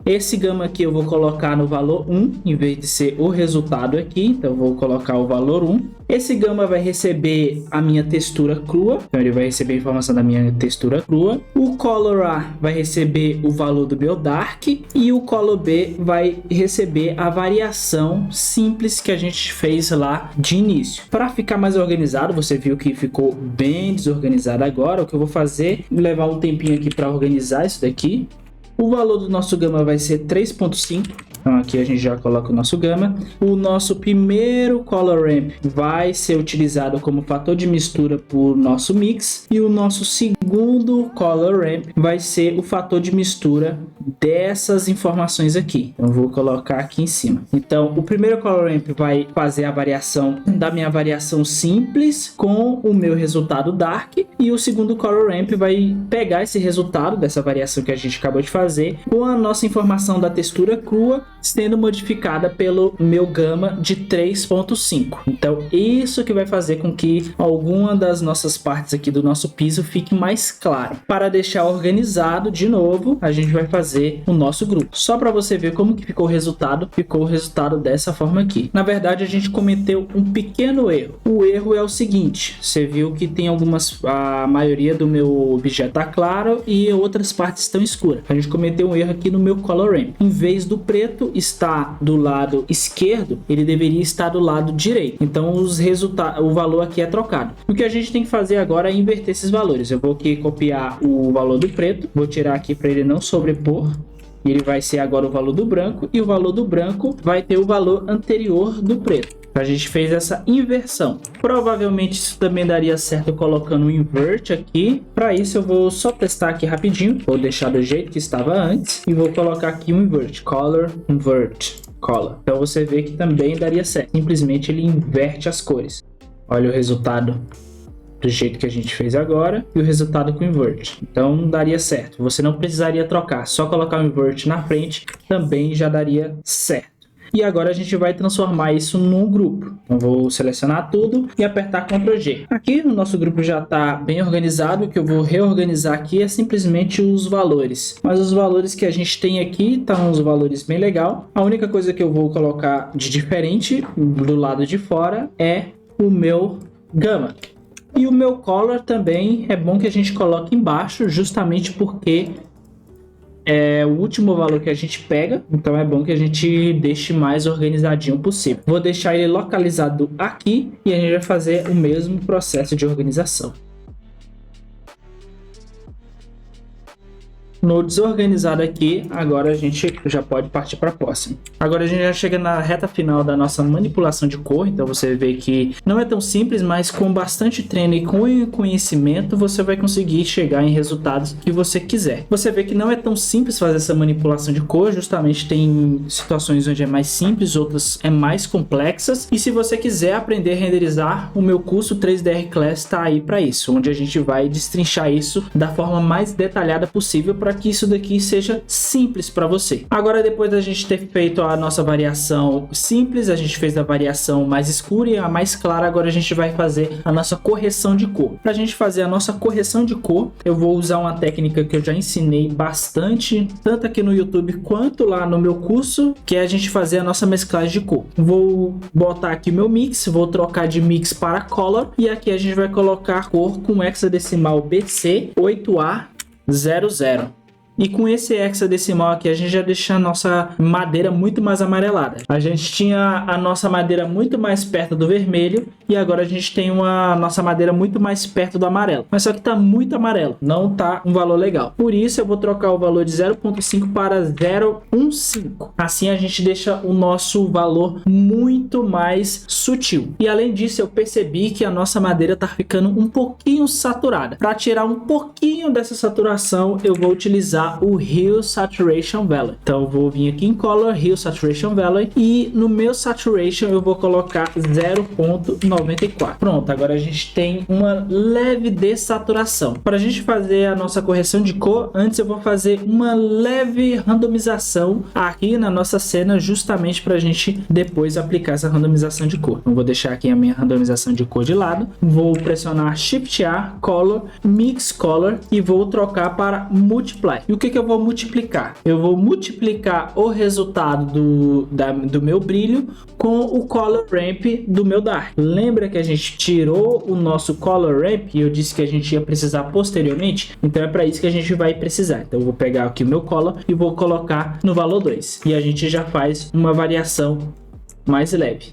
[SPEAKER 1] Esse gama aqui eu vou colocar no valor 1, em vez de ser o resultado aqui, então eu vou colocar o valor 1. Esse gama vai receber a minha textura crua, então ele vai receber a informação da minha textura crua. O color A vai receber o valor do meu dark e o color B vai receber a variação simples que a gente fez lá de início. Para ficar mais organizado, você viu que ficou bem desorganizado agora. O que eu vou fazer é levar um tempinho aqui para organizar isso daqui. O valor do nosso gama vai ser 3.5. Então aqui a gente já coloca o nosso gama. O nosso primeiro color ramp vai ser utilizado como fator de mistura por nosso mix. E o nosso segundo color ramp vai ser o fator de mistura dessas informações aqui. Então eu vou colocar aqui em cima. Então o primeiro color ramp vai fazer a variação da minha variação simples com o meu resultado dark. E o segundo color ramp vai pegar esse resultado dessa variação que a gente acabou de fazer com a nossa informação da textura crua sendo modificada pelo meu gama de 3.5. Então isso que vai fazer com que alguma das nossas partes aqui do nosso piso fique mais claro. Para deixar organizado de novo, a gente vai fazer o nosso grupo. Só para você ver como que ficou o resultado dessa forma aqui. Na verdade a gente cometeu um pequeno erro. O erro é o seguinte, você viu que tem a maioria do meu objeto está claro e outras partes estão escuras. A gente cometeu um erro aqui no meu color ramp. Em vez do preto está do lado esquerdo, ele deveria estar do lado direito. Então o valor aqui é trocado. O que a gente tem que fazer agora é inverter esses valores. Eu vou aqui copiar o valor do preto, vou tirar aqui para ele não sobrepor. E ele vai ser agora o valor do branco, e o valor do branco vai ter o valor anterior do preto. A gente fez essa inversão. Provavelmente isso também daria certo colocando um invert aqui. Para isso eu vou só testar aqui rapidinho. Vou deixar do jeito que estava antes e vou colocar aqui um invert. Color, invert, color. Então você vê que também daria certo. Simplesmente ele inverte as cores. Olha o resultado do jeito que a gente fez agora e o resultado com invert. Então daria certo. Você não precisaria trocar. Só colocar o invert na frente também já daria certo. E agora a gente vai transformar isso num grupo. Então vou selecionar tudo e apertar Ctrl G. Aqui o nosso grupo já está bem organizado. O que eu vou reorganizar aqui é simplesmente os valores. Mas os valores que a gente tem aqui estão uns valores bem legal. A única coisa que eu vou colocar de diferente do lado de fora é o meu gama. E o meu color também é bom que a gente coloque embaixo, justamente porque é o último valor que a gente pega, então é bom que a gente deixe mais organizadinho possível. Vou deixar ele localizado aqui e a gente vai fazer o mesmo processo de organização. No desorganizado aqui, agora a gente já pode partir para a próxima. Agora a gente já chega na reta final da nossa manipulação de cor, então você vê que não é tão simples, mas com bastante treino e com conhecimento você vai conseguir chegar em resultados que você quiser. Você vê que não é tão simples fazer essa manipulação de cor, justamente tem situações onde é mais simples, outras é mais complexas. E se você quiser aprender a renderizar, o meu curso 3DR Class está aí para isso, onde a gente vai destrinchar isso da forma mais detalhada possível para que isso daqui seja simples para você. Agora, depois da gente ter feito a nossa variação simples, a gente fez a variação mais escura e a mais clara, agora a gente vai fazer a nossa correção de cor. Para a gente fazer a nossa correção de cor, eu vou usar uma técnica que eu já ensinei bastante, tanto aqui no YouTube quanto lá no meu curso, que é a gente fazer a nossa mesclagem de cor. Vou botar aqui meu mix, vou trocar de mix para color, e aqui a gente vai colocar cor com hexadecimal BC8A00. E com esse hexadecimal aqui a gente já deixa a nossa madeira muito mais amarelada. A gente tinha a nossa madeira muito mais perto do vermelho e agora a gente tem a nossa madeira muito mais perto do amarelo. Mas só que tá muito amarelo, não tá um valor legal. Por isso eu vou trocar o valor de 0.5 para 0.15. Assim a gente deixa o nosso valor muito mais sutil. E além disso eu percebi que a nossa madeira tá ficando um pouquinho saturada. Para tirar um pouquinho dessa saturação eu vou utilizar o Hue Saturation Value. Então eu vou vir aqui em Color, Hue Saturation Value, e no meu Saturation eu vou colocar 0.90. 94. Pronto, agora a gente tem uma leve dessaturação. Para a gente fazer a nossa correção de cor, antes eu vou fazer uma leve randomização aqui na nossa cena, justamente para a gente depois aplicar essa randomização de cor. Então, vou deixar aqui a minha randomização de cor de lado, vou pressionar Shift A, Color, Mix Color e vou trocar para Multiply. E o que eu vou multiplicar? Eu vou multiplicar o resultado do meu brilho com o Color Ramp do meu Dark. Lembra que a gente tirou o nosso Color Ramp e eu disse que a gente ia precisar posteriormente? Então é para isso que a gente vai precisar. Então eu vou pegar aqui o meu Color e vou colocar no valor 2. E a gente já faz uma variação mais leve.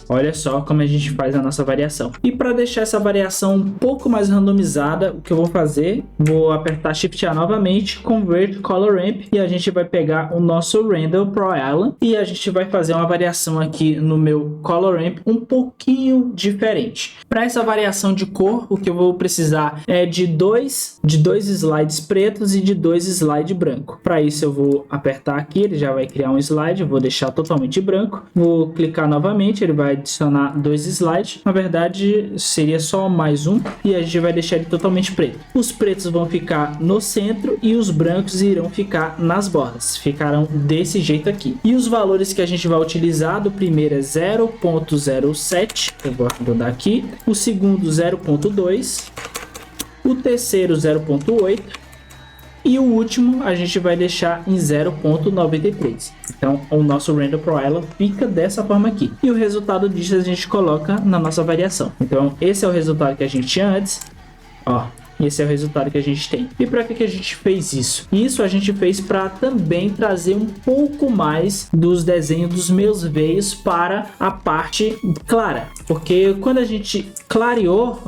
[SPEAKER 1] Olha só como a gente faz a nossa variação. E para deixar essa variação um pouco mais randomizada, o que eu vou fazer? Vou apertar Shift A novamente, Convert Color Ramp, e a gente vai pegar o nosso Random Pro Island e a gente vai fazer uma variação aqui no meu Color Ramp um pouquinho diferente. Para essa variação de cor, o que eu vou precisar é de dois slides pretos e de 2 slides branco. Para isso eu vou apertar aqui, ele já vai criar um slide, eu vou deixar totalmente branco. Vou clicar novamente, ele vai adicionar 2 slides. Na verdade seria só mais um e a gente vai deixar ele totalmente preto. Os pretos vão ficar no centro e os brancos irão ficar nas bordas. Ficarão desse jeito aqui. E os valores que a gente vai utilizar, do primeiro é 0.07, eu vou arredondar aqui. O segundo 0.2, o terceiro 0.8 e o último a gente vai deixar em 0.93. Então o nosso Random Pro Island fica dessa forma aqui. E o resultado disso a gente coloca na nossa variação. Então esse é o resultado que a gente tinha antes. Ó, esse é o resultado que a gente tem. E para que a gente fez isso? Isso a gente fez para também trazer um pouco mais dos desenhos dos meus veios para a parte clara. Porque quando a gente clareou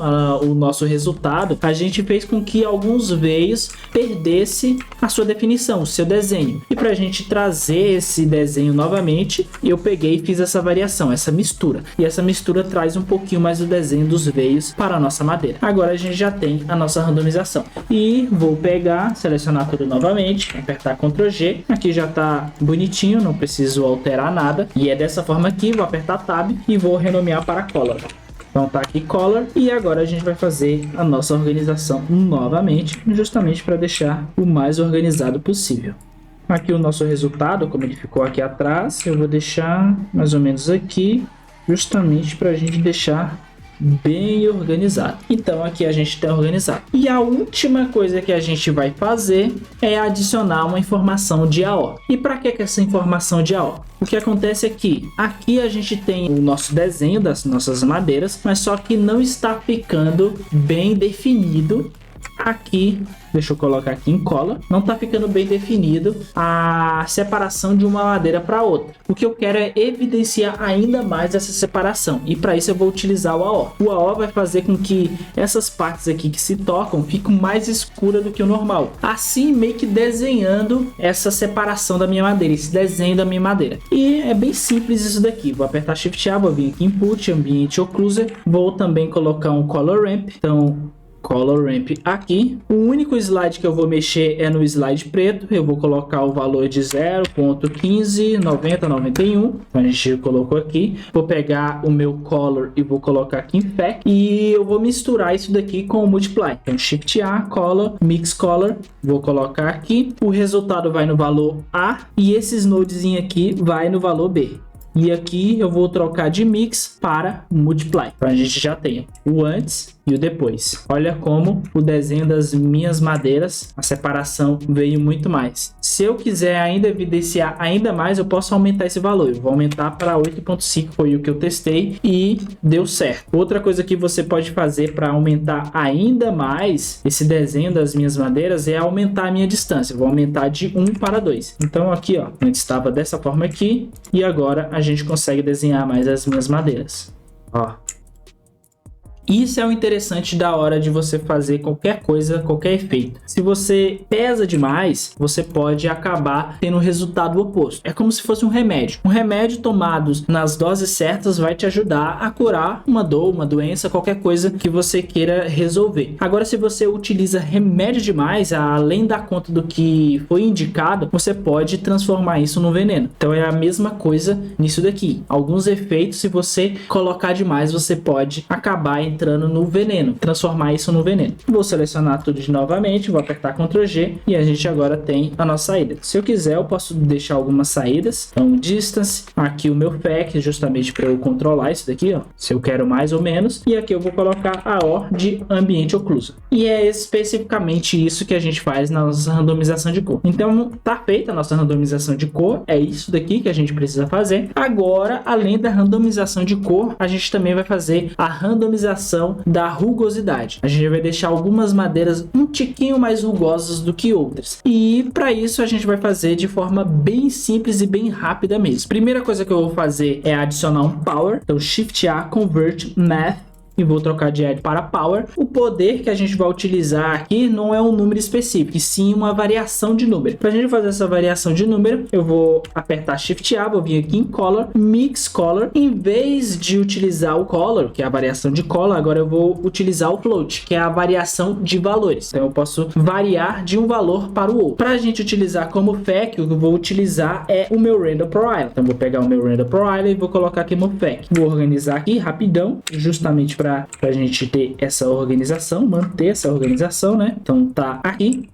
[SPEAKER 1] o nosso resultado, a gente fez com que alguns veios perdesse a sua definição, o seu desenho. E para a gente trazer esse desenho novamente, eu peguei e fiz essa variação, essa mistura. E essa mistura traz um pouquinho mais o desenho dos veios para a nossa madeira. Agora a gente já tem a nossa randomização. E vou pegar, selecionar tudo novamente, apertar Ctrl G. Aqui já está bonitinho, não preciso alterar nada. E é dessa forma aqui, vou apertar Tab e vou renomear para Color. Então tá aqui Color e agora a gente vai fazer a nossa organização novamente, justamente para deixar o mais organizado possível. Aqui o nosso resultado, como ele ficou aqui atrás, eu vou deixar mais ou menos aqui, justamente para a gente deixar bem organizado. Então aqui a gente está organizado. E a última coisa que a gente vai fazer é adicionar uma informação de AO. E para que essa informação de AO? O que acontece é que aqui a gente tem o nosso desenho das nossas madeiras, mas só que não está ficando bem definido aqui. Deixa eu colocar aqui em cola. Não está ficando bem definido a separação de uma madeira para outra. O que eu quero é evidenciar ainda mais essa separação. E para isso eu vou utilizar o AO. O AO vai fazer com que essas partes aqui que se tocam fiquem mais escuras do que o normal. Assim, meio que desenhando essa separação da minha madeira, esse desenho da minha madeira. E é bem simples isso daqui. Vou apertar Shift A, vou vir aqui em Input, Ambiente Occluser. Vou também colocar um Color Ramp. Então, Color Ramp aqui. O único slide que eu vou mexer é no slide preto. Eu vou colocar o valor de 0.159091. A gente colocou aqui. Vou pegar o meu Color e vou colocar aqui em Pack. E eu vou misturar isso daqui com o Multiply. Então Shift A, Color, Mix Color. Vou colocar aqui. O resultado vai no valor A. E esses nodezinhos aqui vai no valor B. E aqui eu vou trocar de Mix para Multiply. Então a gente já tem o antes e o depois. Olha como o desenho das minhas madeiras, a separação veio muito mais. Se eu quiser ainda evidenciar ainda mais, eu posso aumentar esse valor. Eu vou aumentar para 8.5, foi o que eu testei e deu certo. Outra coisa que você pode fazer para aumentar ainda mais esse desenho das minhas madeiras é aumentar a minha distância. Eu vou aumentar de 1 para 2. Então aqui, ó, antes estava dessa forma aqui e agora a gente consegue desenhar mais as minhas madeiras. Ó. Isso é o interessante da hora de você fazer qualquer coisa, qualquer efeito. Se você pesa demais, você pode acabar tendo um resultado oposto. É como se fosse um remédio. Um remédio tomado nas doses certas vai te ajudar a curar uma dor, uma doença, qualquer coisa que você queira resolver. Agora, se você utiliza remédio demais, além da conta do que foi indicado, você pode transformar isso no veneno. Então é a mesma coisa nisso daqui. Alguns efeitos, se você colocar demais, você pode acabar entrando no veneno, transformar isso no veneno. Vou selecionar tudo de novamente, vou apertar Ctrl G e a gente agora tem a nossa saída. Se eu quiser, eu posso deixar algumas saídas. Então, distance, aqui o meu FAC, justamente para eu controlar isso daqui, ó, se eu quero mais ou menos. E aqui eu vou colocar a O de ambiente ocluso. E é especificamente isso que a gente faz na nossa randomização de cor. Então, tá feita a nossa randomização de cor, é isso daqui que a gente precisa fazer. Agora, além da randomização de cor, a gente também vai fazer a randomização da rugosidade. A gente vai deixar algumas madeiras um tiquinho mais rugosas do que outras. E para isso a gente vai fazer de forma bem simples e bem rápida mesmo. Primeira coisa que eu vou fazer é adicionar um power. Então Shift A, Convert Math, e vou trocar de add para power. O poder que a gente vai utilizar aqui não é um número específico, e sim uma variação de número. Para a gente fazer essa variação de número, eu vou apertar Shift A, vou vir aqui em Color, Mix Color. Em vez de utilizar o Color, que é a variação de color, agora eu vou utilizar o Float, que é a variação de valores. Então eu posso variar de um valor para o outro. Para a gente utilizar como FAC, o que eu vou utilizar é o meu Render Per Island. Então vou pegar o meu Render Per Island e vou colocar aqui no FAC. Vou organizar aqui rapidão, justamente para a gente ter essa organização, manter essa organização, né? Então tá aqui.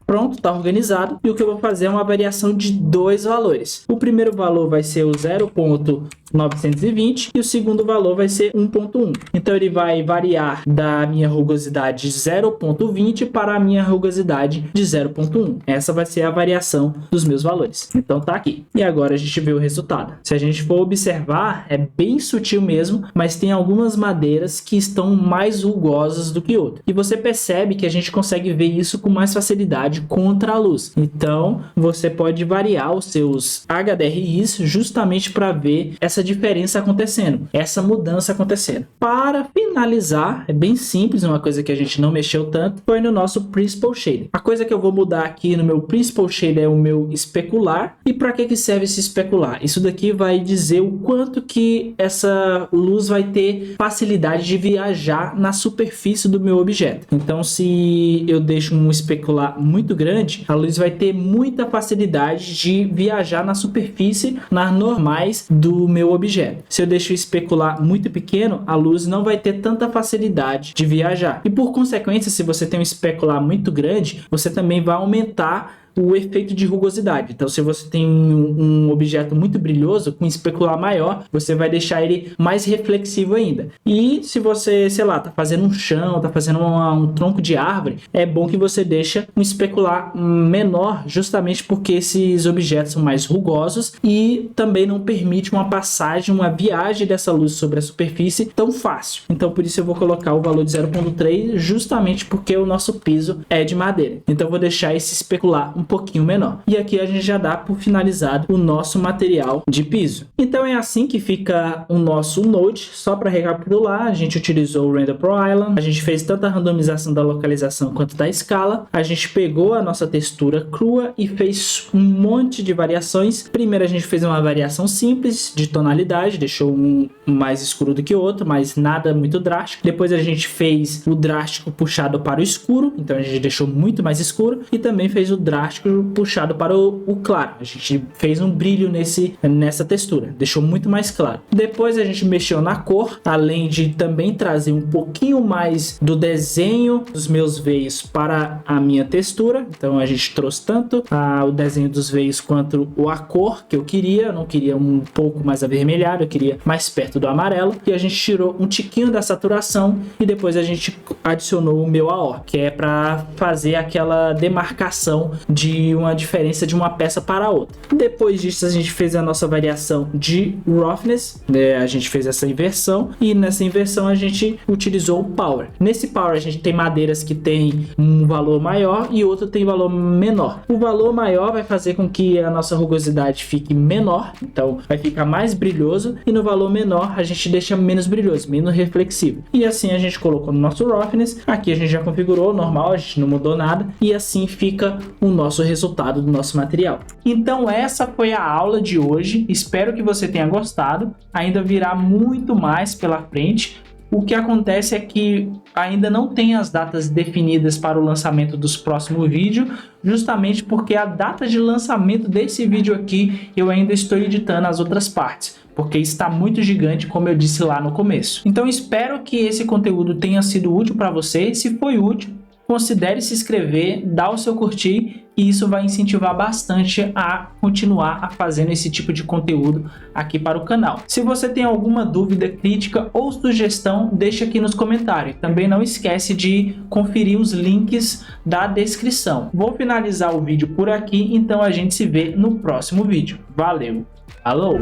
[SPEAKER 1] Pronto, tá organizado. E o que eu vou fazer é uma variação de dois valores. O primeiro valor vai ser o 0.920 e o segundo valor vai ser 1.1. Então ele vai variar da minha rugosidade de 0.20 para a minha rugosidade de 0.1. Essa vai ser a variação dos meus valores. Então tá aqui. E agora a gente vê o resultado. Se a gente for observar, é bem sutil mesmo, mas tem algumas madeiras que estão mais rugosas do que outras. E você percebe que a gente consegue ver isso com mais facilidade contra a luz. Então você pode variar os seus HDRIs justamente para ver essa diferença acontecendo, essa mudança acontecendo. Para finalizar, é bem simples, uma coisa que a gente não mexeu tanto, foi no nosso Principal Shader. A coisa que eu vou mudar aqui no meu Principal Shader é o meu especular. E para que serve esse especular? Isso daqui vai dizer o quanto que essa luz vai ter facilidade de viajar na superfície do meu objeto. Então se eu deixo um especular muito grande, a luz vai ter muita facilidade de viajar na superfície, nas normais do meu objeto. Se eu deixo o especular muito pequeno, a luz não vai ter tanta facilidade de viajar. E por consequência, se você tem um especular muito grande, você também vai aumentar o efeito de rugosidade. Então, se você tem um objeto muito brilhoso, com um especular maior, você vai deixar ele mais reflexivo ainda. E se você, sei lá, tá fazendo um chão, tá fazendo um tronco de árvore, é bom que você deixe um especular menor, justamente porque esses objetos são mais rugosos e também não permite uma passagem, uma viagem dessa luz sobre a superfície tão fácil. Então, por isso eu vou colocar o valor de 0.3, justamente porque o nosso piso é de madeira. Então, eu vou deixar esse especular um pouquinho menor. E aqui a gente já dá por finalizado o nosso material de piso. Então é assim que fica o nosso Node. Só para recapitular, a gente utilizou o Render Per Island, a gente fez tanto a randomização da localização quanto da escala, a gente pegou a nossa textura crua e fez um monte de variações. Primeiro a gente fez uma variação simples de tonalidade, deixou um mais escuro do que o outro, mas nada muito drástico. Depois a gente fez o drástico puxado para o escuro, então a gente deixou muito mais escuro, e também fez o drástico puxado para o claro. A gente fez um brilho nessa textura, deixou muito mais claro. Depois a gente mexeu na cor, além de também trazer um pouquinho mais do desenho dos meus veios para a minha textura. Então a gente trouxe tanto o desenho dos veios quanto a cor que eu queria. Eu não queria um pouco mais avermelhado, eu queria mais perto do amarelo. E a gente tirou um tiquinho da saturação e depois a gente adicionou o meu AO, que é para fazer aquela demarcação de uma diferença de uma peça para a outra. Depois disso a gente fez a nossa variação de roughness, a gente fez essa inversão e nessa inversão a gente utilizou o power. Nesse power a gente tem madeiras que tem um valor maior e outro tem valor menor. O valor maior vai fazer com que a nossa rugosidade fique menor, então vai ficar mais brilhoso, e no valor menor a gente deixa menos brilhoso, menos reflexivo. E assim a gente colocou no nosso roughness, aqui a gente já configurou normal, a gente não mudou nada, e assim fica o nosso resultado do nosso material. Então essa foi a aula de hoje, espero que você tenha gostado, ainda virá muito mais pela frente. O que acontece é que ainda não tem as datas definidas para o lançamento dos próximos vídeos, justamente porque a data de lançamento desse vídeo aqui eu ainda estou editando as outras partes, porque está muito gigante, como eu disse lá no começo. Então espero que esse conteúdo tenha sido útil para você. Se foi útil, considere se inscrever, dar o seu curtir, e isso vai incentivar bastante a continuar fazendo esse tipo de conteúdo aqui para o canal. Se você tem alguma dúvida, crítica ou sugestão, deixa aqui nos comentários. Também não esquece de conferir os links da descrição. Vou finalizar o vídeo por aqui, então a gente se vê no próximo vídeo. Valeu! Falou!